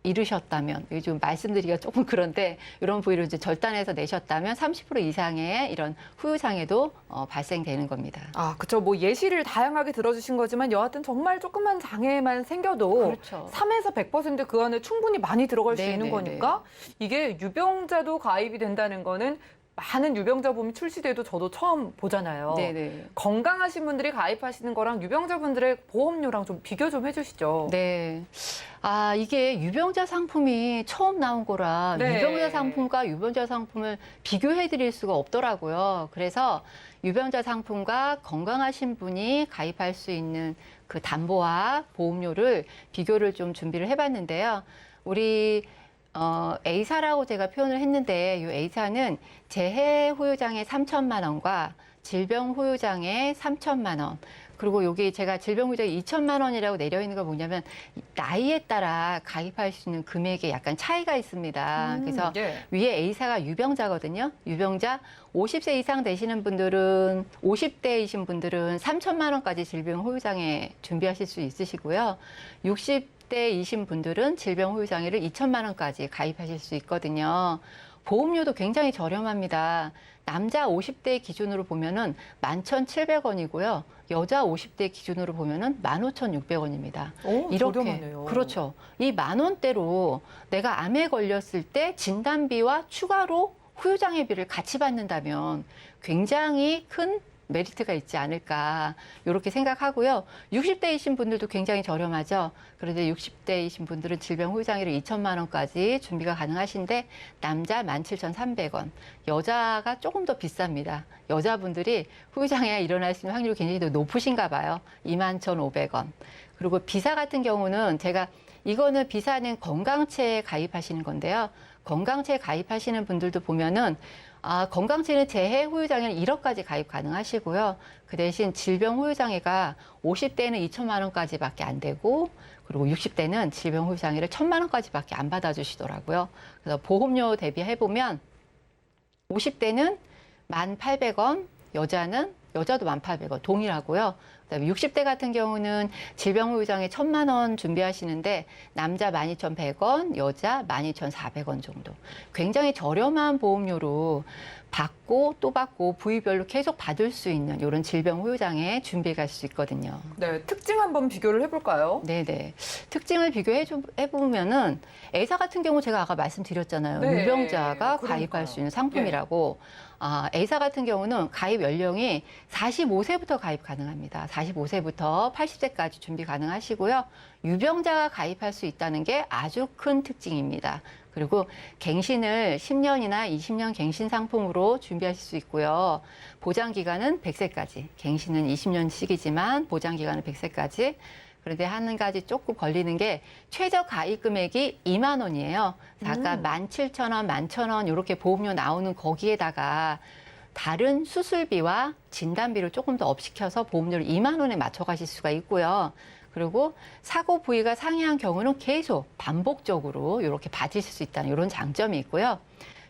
Speaker 4: 잃으셨다면, 요즘 말씀드리기가 조금 그런데 이런 부위를 이제 절단해서 내셨다면 30% 이상의 이런 후유장애도 발생되는 겁니다.
Speaker 2: 그렇죠. 뭐 예시를 다양하게 들어주신 거지만 여하튼 정말 조그만 장애만 생겨도
Speaker 4: 그렇죠.
Speaker 2: 3에서 100% 그 안에 충분히 많이 들어갈 수 있는
Speaker 4: 네네네.
Speaker 2: 거니까 이게 유병자도 가입이 된다는 거는 많은 유병자 보험이 출시돼도 저도 처음 보잖아요.
Speaker 4: 네네.
Speaker 2: 건강하신 분들이 가입하시는 거랑 유병자분들의 보험료랑 좀 비교 좀 해주시죠.
Speaker 4: 네. 아, 이게 유병자 상품이 처음 나온 거라
Speaker 2: 네.
Speaker 4: 유병자 상품과 유병자 상품을 비교해 드릴 수가 없더라고요. 그래서 유병자 상품과 건강하신 분이 가입할 수 있는 그 담보와 보험료를 비교를 좀 준비를 해봤는데요. 우리 A사라고 제가 표현을 했는데 이 A사는 재해 후유장애 3천만 원과 질병 후유장애 3천만 원, 그리고 여기 제가 질병 후유장애 2천만 원이라고 내려 있는 거 뭐냐면 나이에 따라 가입할 수 있는 금액에 약간 차이가 있습니다. 그래서
Speaker 2: 예.
Speaker 4: 위에 A사가 유병자거든요. 유병자 50세 이상 되시는 분들은 50대이신 분들은 3천만 원까지 질병 후유장애 준비하실 수 있으시고요. 60대이신 분들은 질병 후유장애를 2천만 원까지 가입하실 수 있거든요. 보험료도 굉장히 저렴합니다. 남자 50대 기준으로 보면은 11,700원이고요. 여자 50대 기준으로 보면은 15,600원입니다.
Speaker 2: 오, 저렴하네요.
Speaker 4: 그렇죠. 이 10,000원대로 내가 암에 걸렸을 때 진단비와 추가로 후유장애비를 같이 받는다면 굉장히 큰 메리트가 있지 않을까 이렇게 생각하고요. 60대이신 분들도 굉장히 저렴하죠. 그런데 60대이신 분들은 질병 후유장애를 2천만 원까지 준비가 가능하신데 남자 17,300원, 여자가 조금 더 비쌉니다. 여자분들이 후유장애가 일어날 수 있는 확률이 굉장히 더 높으신가 봐요. 21,500원. 그리고 비사 같은 경우는 이거는 비사는 건강체에 가입하시는 건데요. 건강체에 가입하시는 분들도 보면은 건강체는 재해 후유장애는 1억까지 가입 가능하시고요. 그 대신 질병 후유장애가 50대는 2천만 원까지밖에 안 되고, 그리고 60대는 질병 후유장애를 1,000만 원까지밖에 안 받아주시더라고요. 그래서 보험료 대비해보면 50대는 1,800원, 여자도 1,800원 동일하고요. 그다음에 60대 같은 경우는 질병 후유장애 1,000만 원 준비하시는데 남자 12,100원, 여자 12,400원 정도. 굉장히 저렴한 보험료로 받고 또 받고 부위별로 계속 받을 수 있는 이런 질병 후유장애 준비할 수 있거든요.
Speaker 2: 네, 특징 한번 비교를 해볼까요?
Speaker 4: 네네. 특징을 해보면은 A사 같은 경우 제가 아까 말씀드렸잖아요.
Speaker 2: 네,
Speaker 4: 유병자가
Speaker 2: 그러니까요.
Speaker 4: 가입할 수 있는 상품이라고. A사 같은 경우는 가입 연령이 45세부터 가입 가능합니다. 45세부터 80세까지 준비 가능하시고요. 유병자가 가입할 수 있다는 게 아주 큰 특징입니다. 그리고 갱신을 10년이나 20년 갱신 상품으로 준비하실 수 있고요. 보장 기간은 100세까지. 갱신은 20년씩이지만 보장 기간은 100세까지. 그런데 한 가지 조금 걸리는 게 최저 가입 금액이 2만 원이에요. 아까 17,000원, 11,000원 이렇게 보험료 나오는 거기에다가 다른 수술비와 진단비를 조금 더 업시켜서 보험료를 2만 원에 맞춰가실 수가 있고요. 그리고 사고 부위가 상이한 경우는 계속 반복적으로 이렇게 받으실 수 있다는 이런 장점이 있고요.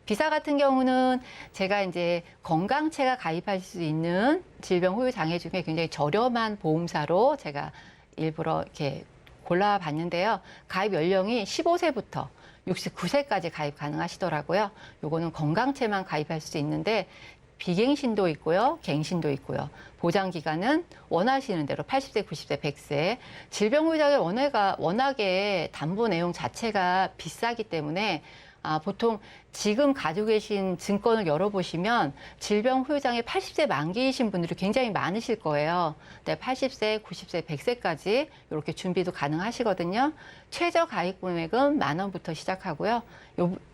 Speaker 4: 비사 같은 경우는 제가 이제 건강체가 가입할 수 있는 질병 후유 장애 중에 굉장히 저렴한 보험사로 제가 일부러 이렇게 골라봤는데요. 가입 연령이 15세부터 69세까지 가입 가능하시더라고요. 요거는 건강체만 가입할 수 있는데 비갱신도 있고요. 갱신도 있고요. 보장 기간은 원하시는 대로 80세, 90세, 100세. 질병 후유장애 워낙에 담보 내용 자체가 비싸기 때문에 보통 지금 가지고 계신 증권을 열어보시면 질병 후유장애 80세 만기이신 분들이 굉장히 많으실 거예요. 네, 80세, 90세, 100세까지 이렇게 준비도 가능하시거든요. 최저 가입 금액은 10,000원부터 시작하고요.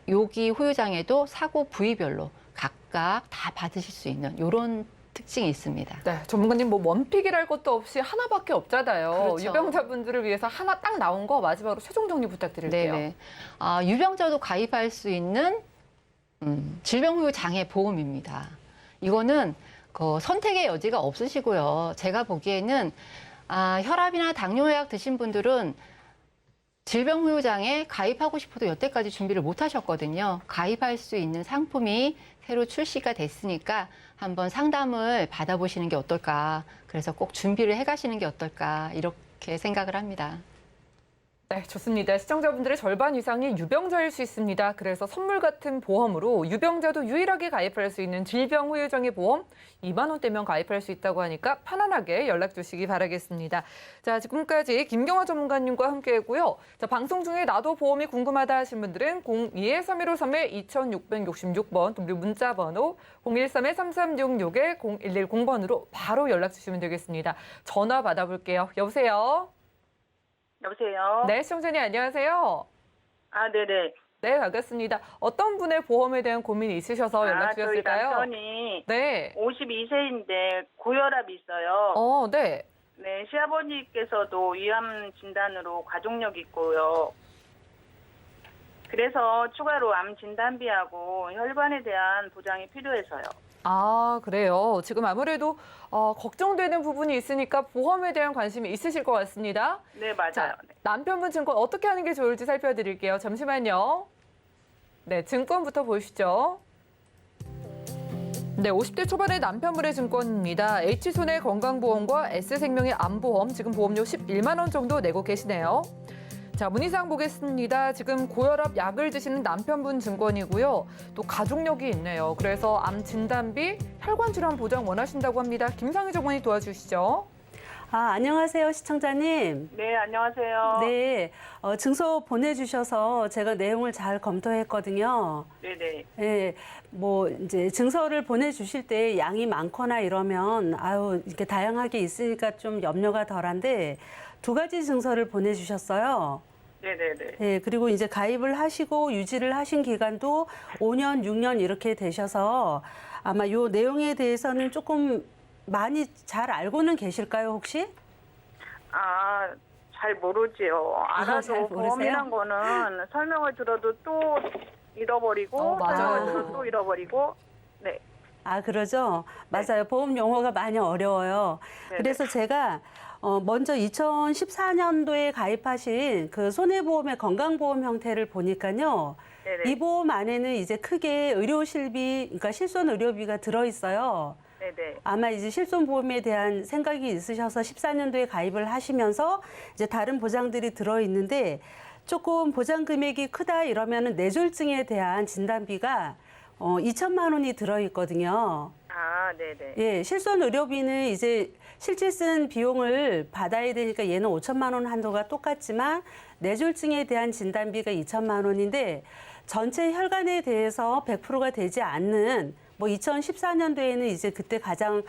Speaker 4: 여기 후유장애도 사고 부위별로 각각 다 받으실 수 있는 이런 특징이 있습니다.
Speaker 2: 네, 전문가님 뭐 원픽이랄 것도 없이 하나밖에 없잖아요.
Speaker 4: 그렇죠.
Speaker 2: 유병자분들을 위해서 하나 딱 나온 거 마지막으로 최종 정리 부탁드릴게요.
Speaker 4: 네네. 유병자도 가입할 수 있는 질병 후유 장애 보험입니다. 이거는 선택의 여지가 없으시고요. 제가 보기에는 혈압이나 당뇨약 드신 분들은 질병 후유 장애 가입하고 싶어도 여태까지 준비를 못 하셨거든요. 가입할 수 있는 상품이 새로 출시가 됐으니까 한번 상담을 받아보시는 게 어떨까. 그래서 꼭 준비를 해가시는 게 어떨까 이렇게 생각을 합니다.
Speaker 2: 네, 좋습니다. 시청자분들의 절반 이상이 유병자일 수 있습니다. 그래서 선물 같은 보험으로 유병자도 유일하게 가입할 수 있는 질병후유장애 보험 2만 원대면 가입할 수 있다고 하니까 편안하게 연락 주시기 바라겠습니다. 자, 지금까지 김경화 전문가님과 함께했고요. 자, 방송 중에 나도 보험이 궁금하다 하신 분들은 02-3153-2666번 그리고 문자 번호 013-3366-0110번으로 바로 연락 주시면 되겠습니다. 전화 받아볼게요. 여보세요?
Speaker 5: 여보세요?
Speaker 2: 네, 시청자님 안녕하세요.
Speaker 5: 아, 네네.
Speaker 2: 네, 반갑습니다. 어떤 분의 보험에 대한 고민이 있으셔서 연락
Speaker 5: 저희
Speaker 2: 주셨을까요?
Speaker 5: 남편이
Speaker 2: 네.
Speaker 5: 52세인데 고혈압이 있어요.
Speaker 2: 네.
Speaker 5: 네, 시아버지께서도 위암 진단으로 가족력 있고요. 그래서 추가로 암 진단비하고 혈관에 대한 보장이 필요해서요.
Speaker 2: 아, 그래요. 지금 아무래도 걱정되는 부분이 있으니까 보험에 대한 관심이 있으실 것 같습니다.
Speaker 5: 네, 맞아요.
Speaker 2: 자,
Speaker 5: 네.
Speaker 2: 남편분 증권 어떻게 하는 게 좋을지 살펴드릴게요. 잠시만요. 네, 증권부터 보시죠. 네, 50대 초반의 남편분의 증권입니다. H손해 건강보험과 S생명의 암보험, 지금 보험료 11만 원 정도 내고 계시네요. 자, 문의사항 보겠습니다. 지금 고혈압 약을 드시는 남편분 증권이고요. 또 가족력이 있네요. 그래서 암 진단비, 혈관 질환 보장 원하신다고 합니다. 김상희 전문의 도와주시죠.
Speaker 6: 안녕하세요, 시청자님.
Speaker 5: 네, 안녕하세요.
Speaker 6: 네, 증서 보내주셔서 제가 내용을 잘 검토했거든요.
Speaker 5: 네네.
Speaker 6: 네, 뭐 이제 증서를 보내주실 때 양이 많거나 이러면 이렇게 다양하게 있으니까 좀 염려가 덜한데 2가지 증서를 보내주셨어요.
Speaker 5: 네네네.
Speaker 6: 네, 그리고 이제 가입을 하시고 유지를 하신 기간도 5년, 6년 이렇게 되셔서 아마 요 내용에 대해서는 조금 많이 잘 알고는 계실까요, 혹시?
Speaker 5: 아, 잘 모르지요. 알아도
Speaker 6: 잘 모르세요?
Speaker 5: 보험이란 거는 설명을 들어도 또 잃어버리고,
Speaker 2: 맞아요.
Speaker 5: 설명을 들어도 또 잃어버리고, 네.
Speaker 6: 그러죠? 맞아요. 보험 용어가 많이 어려워요.
Speaker 5: 네네.
Speaker 6: 그래서 제가 먼저 2014년도에 가입하신 그 손해보험의 건강보험 형태를 보니까요.
Speaker 5: 네네.
Speaker 6: 이 보험 안에는 이제 크게 의료실비, 그러니까 실손의료비가 들어있어요.
Speaker 5: 네네.
Speaker 6: 아마 이제 실손보험에 대한 생각이 있으셔서 14년도에 가입을 하시면서 이제 다른 보장들이 들어있는데 조금 보장 금액이 크다 이러면은 뇌졸중에 대한 진단비가 2천만 원이 들어있거든요.
Speaker 5: 아, 네네.
Speaker 6: 예, 실손의료비는 이제 실제 쓴 비용을 받아야 되니까 얘는 5천만 원 한도가 똑같지만 뇌졸중에 대한 진단비가 2천만 원인데 전체 혈관에 대해서 100%가 되지 않는 뭐 2014년도에는 이제 그때 가장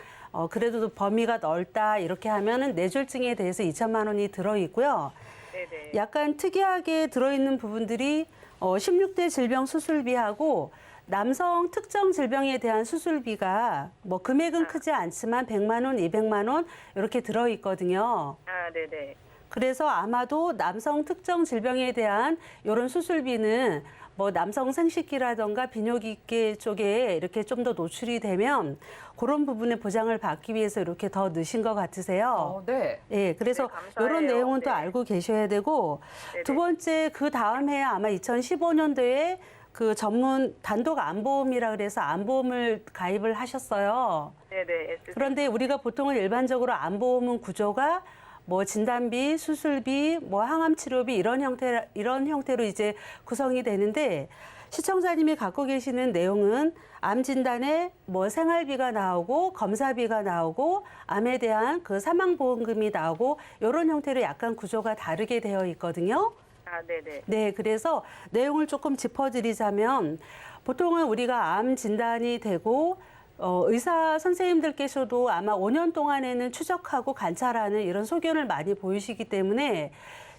Speaker 6: 그래도 범위가 넓다 이렇게 하면은 뇌졸중에 대해서 2천만 원이 들어 있고요.
Speaker 5: 네네.
Speaker 6: 약간 특이하게 들어있는 부분들이 16대 질병 수술비하고 남성 특정 질병에 대한 수술비가 뭐 금액은 크지 않지만 100만 원, 200만 원 이렇게 들어있거든요.
Speaker 5: 아, 네네.
Speaker 6: 그래서 아마도 남성 특정 질병에 대한 이런 수술비는 뭐 남성 생식기라던가 비뇨기계 쪽에 이렇게 좀 더 노출이 되면 그런 부분의 보장을 받기 위해서 이렇게 더 넣으신 것 같으세요.
Speaker 2: 네.
Speaker 6: 예, 그래서
Speaker 5: 네, 감사해요.
Speaker 6: 이런 내용은 또
Speaker 5: 네.
Speaker 6: 알고 계셔야 되고
Speaker 5: 네네.
Speaker 6: 두 번째 그 다음 해에 아마 2015년도에 그 전문 단독 암보험이라 그래서 암보험을 가입을 하셨어요.
Speaker 5: 네네.
Speaker 6: 그런데 우리가 보통은 일반적으로 암보험은 구조가 뭐 진단비, 수술비, 뭐 항암 치료비 이런 형태로 이제 구성이 되는데 시청자님이 갖고 계시는 내용은 암 진단에 뭐 생활비가 나오고 검사비가 나오고 암에 대한 그 사망보험금이 나오고 이런 형태로 약간 구조가 다르게 되어 있거든요.
Speaker 5: 아, 네네.
Speaker 6: 네, 그래서 내용을 조금 짚어드리자면 보통은 우리가 암 진단이 되고 의사 선생님들께서도 아마 5년 동안에는 추적하고 관찰하는 이런 소견을 많이 보이시기 때문에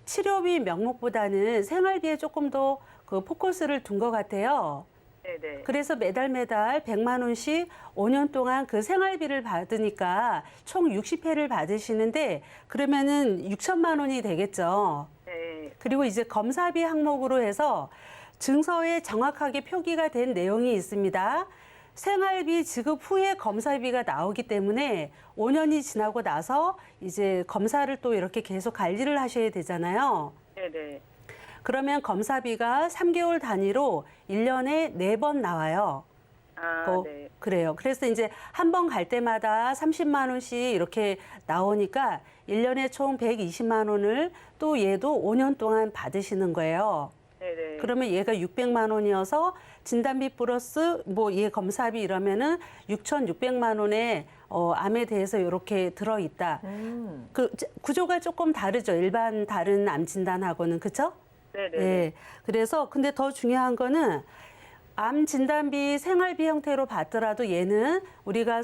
Speaker 6: 치료비 명목보다는 생활비에 조금 더 그 포커스를 둔 것 같아요.
Speaker 5: 네네.
Speaker 6: 그래서 매달 100만 원씩 5년 동안 그 생활비를 받으니까 총 60회를 받으시는데 그러면은 6천만 원이 되겠죠.
Speaker 5: 네.
Speaker 6: 그리고 이제 검사비 항목으로 해서 증서에 정확하게 표기가 된 내용이 있습니다. 생활비 지급 후에 검사비가 나오기 때문에 5년이 지나고 나서 이제 검사를 또 이렇게 계속 관리를 하셔야 되잖아요.
Speaker 5: 네네.
Speaker 6: 그러면 검사비가 3개월 단위로 1년에 4번 나와요.
Speaker 5: 아,
Speaker 6: 그
Speaker 5: 네.
Speaker 6: 그래요. 그래서 이제 한 번 갈 때마다 30만 원씩 이렇게 나오니까 1년에 총 120만 원을 또 얘도 5년 동안 받으시는 거예요.
Speaker 5: 네네.
Speaker 6: 그러면 얘가 600만 원이어서 진단비 플러스 뭐 얘 검사비 이러면은 6,600만 원에 암에 대해서 이렇게 들어있다. 그 구조가 조금 다르죠. 일반 다른 암 진단하고는 그렇죠?
Speaker 5: 네네.
Speaker 6: 네. 그래서 근데 더 중요한 거는 암 진단비 생활비 형태로 받더라도 얘는 우리가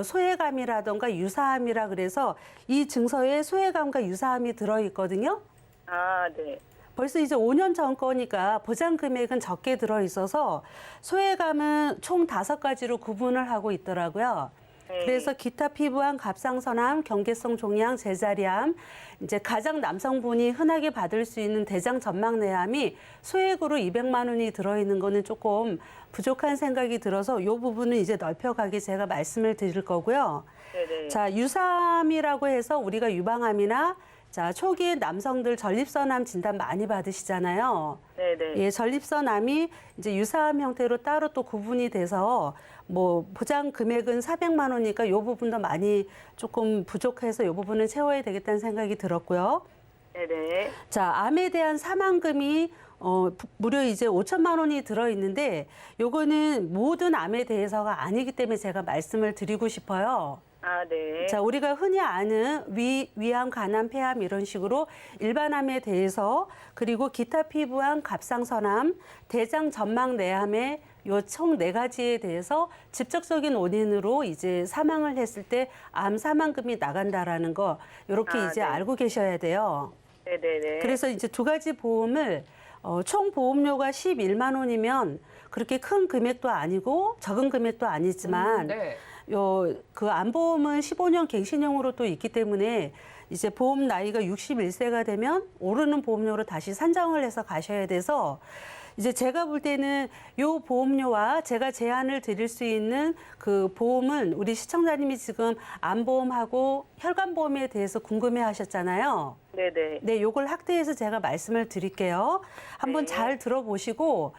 Speaker 6: 소외감이라던가 유사암이라 그래서 이 증서에 소외감과 유사암이 들어있거든요.
Speaker 5: 아, 네.
Speaker 6: 벌써 이제 5년 전 거니까 보장 금액은 적게 들어있어서 소외감은 총 5가지로 구분을 하고 있더라고요.
Speaker 5: 네.
Speaker 6: 그래서 기타 피부암, 갑상선암, 경계성 종양, 제자리암, 이제 가장 남성분이 흔하게 받을 수 있는 대장 전막내암이 소액으로 200만 원이 들어있는 거는 조금 부족한 생각이 들어서 이 부분은 이제 넓혀가게 제가 말씀을 드릴 거고요.
Speaker 5: 네네.
Speaker 6: 자, 유사암이라고 해서 우리가 유방암이나 자, 초기에 남성들 전립선암 진단 많이 받으시잖아요.
Speaker 5: 네네.
Speaker 6: 예, 전립선암이 이제 유사암 형태로 따로 또 구분이 돼서 뭐 보장 금액은 400만 원이니까 이 부분도 많이 조금 부족해서 이 부분은 채워야 되겠다는 생각이 들었고요.
Speaker 5: 네네.
Speaker 6: 자, 암에 대한 사망금이 무려 이제 5천만 원이 들어있는데 요거는 모든 암에 대해서가 아니기 때문에 제가 말씀을 드리고 싶어요.
Speaker 5: 아, 네.
Speaker 6: 자, 우리가 흔히 아는 위암, 간암, 폐암 이런 식으로 일반암에 대해서 그리고 기타 피부암, 갑상선암, 대장 전막 내암의 요 총 4가지에 대해서 직접적인 원인으로 이제 사망을 했을 때 암 사망금이 나간다라는 거 이렇게
Speaker 5: 아,
Speaker 6: 이제
Speaker 5: 네.
Speaker 6: 알고 계셔야 돼요.
Speaker 5: 네네네.
Speaker 6: 그래서 이제 2가지 보험을 총 보험료가 11만 원이면 그렇게 큰 금액도 아니고 적은 금액도 아니지만
Speaker 2: 네.
Speaker 6: 그 암보험은 15년 갱신형으로 또 있기 때문에 이제 보험 나이가 61세가 되면 오르는 보험료로 다시 산정을 해서 가셔야 돼서 이제 제가 볼 때는 요 보험료와 제가 제안을 드릴 수 있는 그 보험은 우리 시청자님이 지금 암보험하고 혈관보험에 대해서 궁금해 하셨잖아요.
Speaker 5: 네네.
Speaker 6: 네, 요걸 확대해서 제가 말씀을 드릴게요. 한번
Speaker 5: 네.
Speaker 6: 잘 들어보시고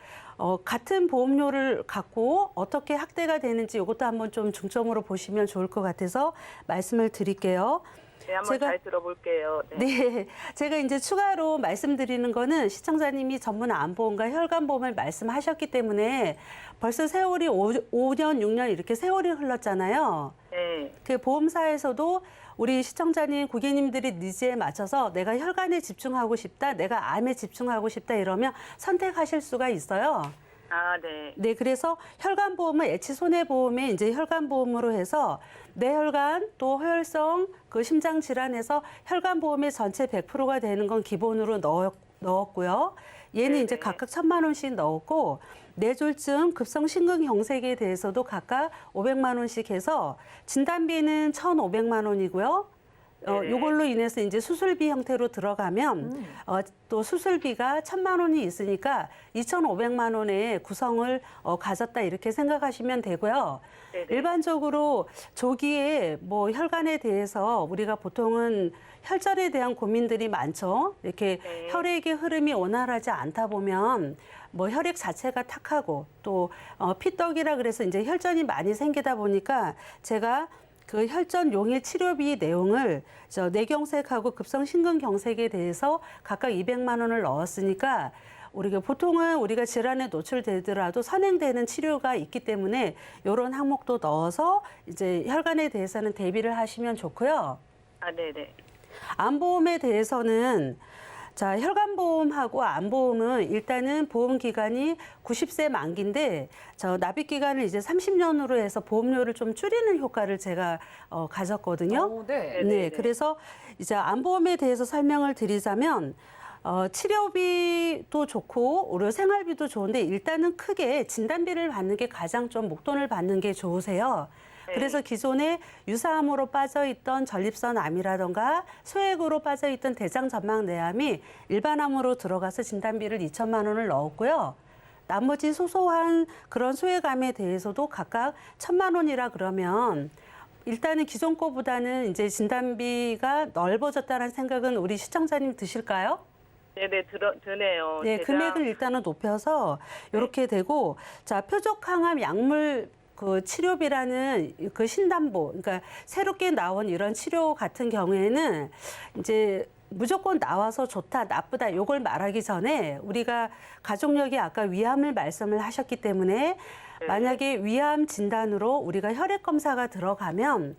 Speaker 6: 같은 보험료를 갖고 어떻게 확대가 되는지 이것도 한번 좀 중점으로 보시면 좋을 것 같아서 말씀을 드릴게요.
Speaker 5: 네, 한번
Speaker 6: 제가-
Speaker 5: 잘 들어볼게요. 네.
Speaker 6: 네, 제가 이제 추가로 말씀드리는 거는 시청자님이 전문 암보험과 혈관보험을 말씀하셨기 때문에 벌써 세월이 5년, 6년 이렇게 세월이 흘렀잖아요.
Speaker 5: 네.
Speaker 6: 그 보험사에서도 우리 시청자님, 고객님들이 니즈에 맞춰서 내가 혈관에 집중하고 싶다, 내가 암에 집중하고 싶다 이러면 선택하실 수가 있어요.
Speaker 5: 아, 네.
Speaker 6: 네, 그래서 혈관보험은 H손해보험에 이제 혈관보험으로 해서 뇌혈관 또 허혈성 그 심장질환에서 혈관보험의 전체 100%가 되는 건 기본으로 넣었고요. 얘는
Speaker 5: 네네.
Speaker 6: 이제 각각 1,000만 원씩 넣었고 뇌졸중, 급성심근경색에 대해서도 각각 500만 원씩 해서 진단비는 1,500만 원이고요.
Speaker 5: 네네.
Speaker 6: 요걸로 인해서 이제 수술비 형태로 들어가면 또 수술비가 1,000만 원이 있으니까 2,500만 원의 구성을 가졌다 이렇게 생각하시면 되고요.
Speaker 5: 네네.
Speaker 6: 일반적으로 조기에 뭐 혈관에 대해서 우리가 보통은 혈전에 대한 고민들이 많죠. 이렇게
Speaker 5: 네.
Speaker 6: 혈액의 흐름이 원활하지 않다 보면 뭐 혈액 자체가 탁하고 또 피떡이라 그래서 이제 혈전이 많이 생기다 보니까 제가 그 혈전 용의 치료비 내용을 뇌경색하고 급성심근경색에 대해서 각각 200만 원을 넣었으니까 우리가 보통은 우리가 질환에 노출되더라도 선행되는 치료가 있기 때문에 이런 항목도 넣어서 이제 혈관에 대해서는 대비를 하시면 좋고요.
Speaker 5: 아, 네네.
Speaker 6: 암보험에 대해서는 자, 혈관보험하고 암보험은 일단은 보험 기간이 90세 만기인데 납입 기간을 이제 30년으로 해서 보험료를 좀 줄이는 효과를 제가 가졌거든요.
Speaker 2: 네.
Speaker 6: 네, 그래서 이제 암보험에 대해서 설명을 드리자면 치료비도 좋고 오히려 생활비도 좋은데 일단은 크게 진단비를 받는 게 가장 좀 목돈을 받는 게 좋으세요.
Speaker 5: 네.
Speaker 6: 그래서 기존에 유사암으로 빠져있던 전립선 암이라던가 소액으로 빠져있던 대장 전막 내암이 일반암으로 들어가서 진단비를 2천만 원을 넣었고요. 나머지 소소한 그런 소액암에 대해서도 각각 1,000만 원이라 그러면 일단은 기존 거보다는 이제 진단비가 넓어졌다는 생각은 우리 시청자님 드실까요?
Speaker 5: 네네, 드네요.
Speaker 6: 네,
Speaker 5: 제가-
Speaker 6: 금액을 일단은 높여서 이렇게 되고 자, 표적 항암 약물 그 치료비라는 그 신담보, 그러니까 새롭게 나온 이런 치료 같은 경우에는 이제 무조건 나와서 좋다, 나쁘다 요걸 말하기 전에 우리가 가족력이 아까 위암을 말씀을 하셨기 때문에 만약에 위암 진단으로 우리가 혈액 검사가 들어가면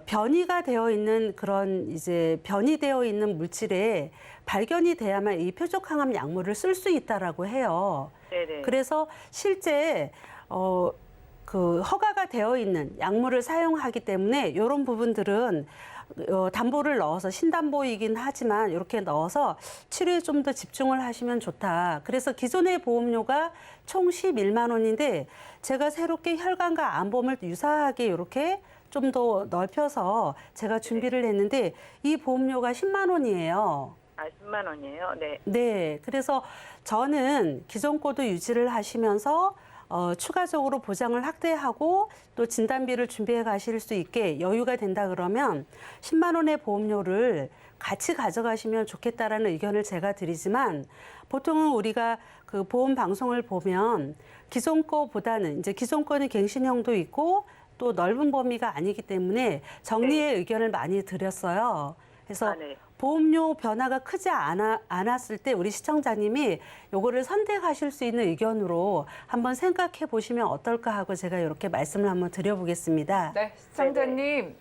Speaker 6: 변이가 되어 있는 그런 이제 변이되어 있는 물질에 발견이 돼야만 이 표적항암 약물을 쓸 수 있다라고 해요.
Speaker 5: 네네.
Speaker 6: 그래서 실제 그 허가가 되어 있는 약물을 사용하기 때문에 이런 부분들은 담보를 넣어서 신담보이긴 하지만 이렇게 넣어서 치료에 좀 더 집중을 하시면 좋다. 그래서 기존의 보험료가 총 11만 원인데 제가 새롭게 혈관과 암보험을 유사하게 이렇게 좀 더 넓혀서 제가 준비를 했는데 이 보험료가 10만 원이에요.
Speaker 5: 아, 10만 원이에요? 네.
Speaker 6: 네, 그래서 저는 기존 코드 유지를 하시면서 추가적으로 보장을 확대하고 또 진단비를 준비해 가실 수 있게 여유가 된다 그러면 10만 원의 보험료를 같이 가져가시면 좋겠다라는 의견을 제가 드리지만 보통은 우리가 그 보험 방송을 보면 기존 거보다는 이제 기존 거는 갱신형도 있고 또 넓은 범위가 아니기 때문에 정리의 의견을 많이 드렸어요. 그래서
Speaker 5: 네.
Speaker 6: 보험료 변화가 크지 않았을 때 우리 시청자님이 요거를 선택하실 수 있는 의견으로 한번 생각해 보시면 어떨까 하고 제가 이렇게 말씀을 한번 드려보겠습니다.
Speaker 2: 네, 시청자님.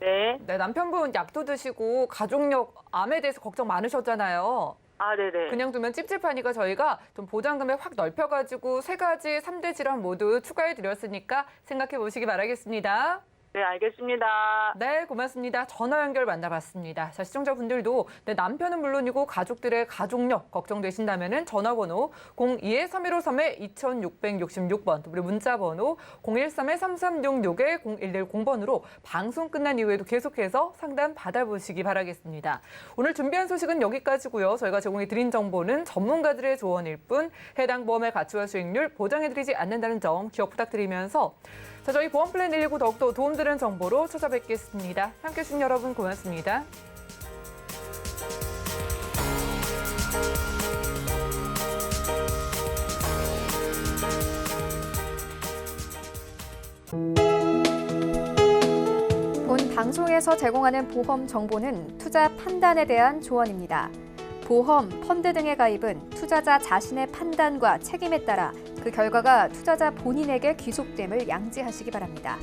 Speaker 5: 네.
Speaker 2: 네, 남편분 약도 드시고 가족력 암에 대해서 걱정 많으셨잖아요.
Speaker 5: 아, 네네.
Speaker 2: 그냥 두면 찝찝하니까 저희가 좀 보장금액 확 넓혀가지고 3가지 3대 질환 모두 추가해드렸으니까 생각해 보시기 바라겠습니다.
Speaker 5: 네, 알겠습니다.
Speaker 2: 네, 고맙습니다. 전화 연결 만나봤습니다. 자, 시청자분들도 내 남편은 물론이고 가족들의 가족력 걱정되신다면 전화번호 02-3153-2666번, 또 우리 문자번호 013-3366-0110번으로 방송 끝난 이후에도 계속해서 상담 받아보시기 바라겠습니다. 오늘 준비한 소식은 여기까지고요. 저희가 제공해드린 정보는 전문가들의 조언일 뿐 해당 보험의 가치와 수익률 보장해드리지 않는다는 점 기억 부탁드리면서 자, 저희 보험 플랜 119 더욱더 도움되는 정보로 찾아뵙겠습니다. 함께해 주신 여러분 고맙습니다.
Speaker 1: 본 방송에서 제공하는 보험 정보는 투자 판단에 대한 조언입니다. 보험, 펀드 등의 가입은 투자자 자신의 판단과 책임에 따라 그 결과가 투자자 본인에게 귀속됨을 양지하시기 바랍니다.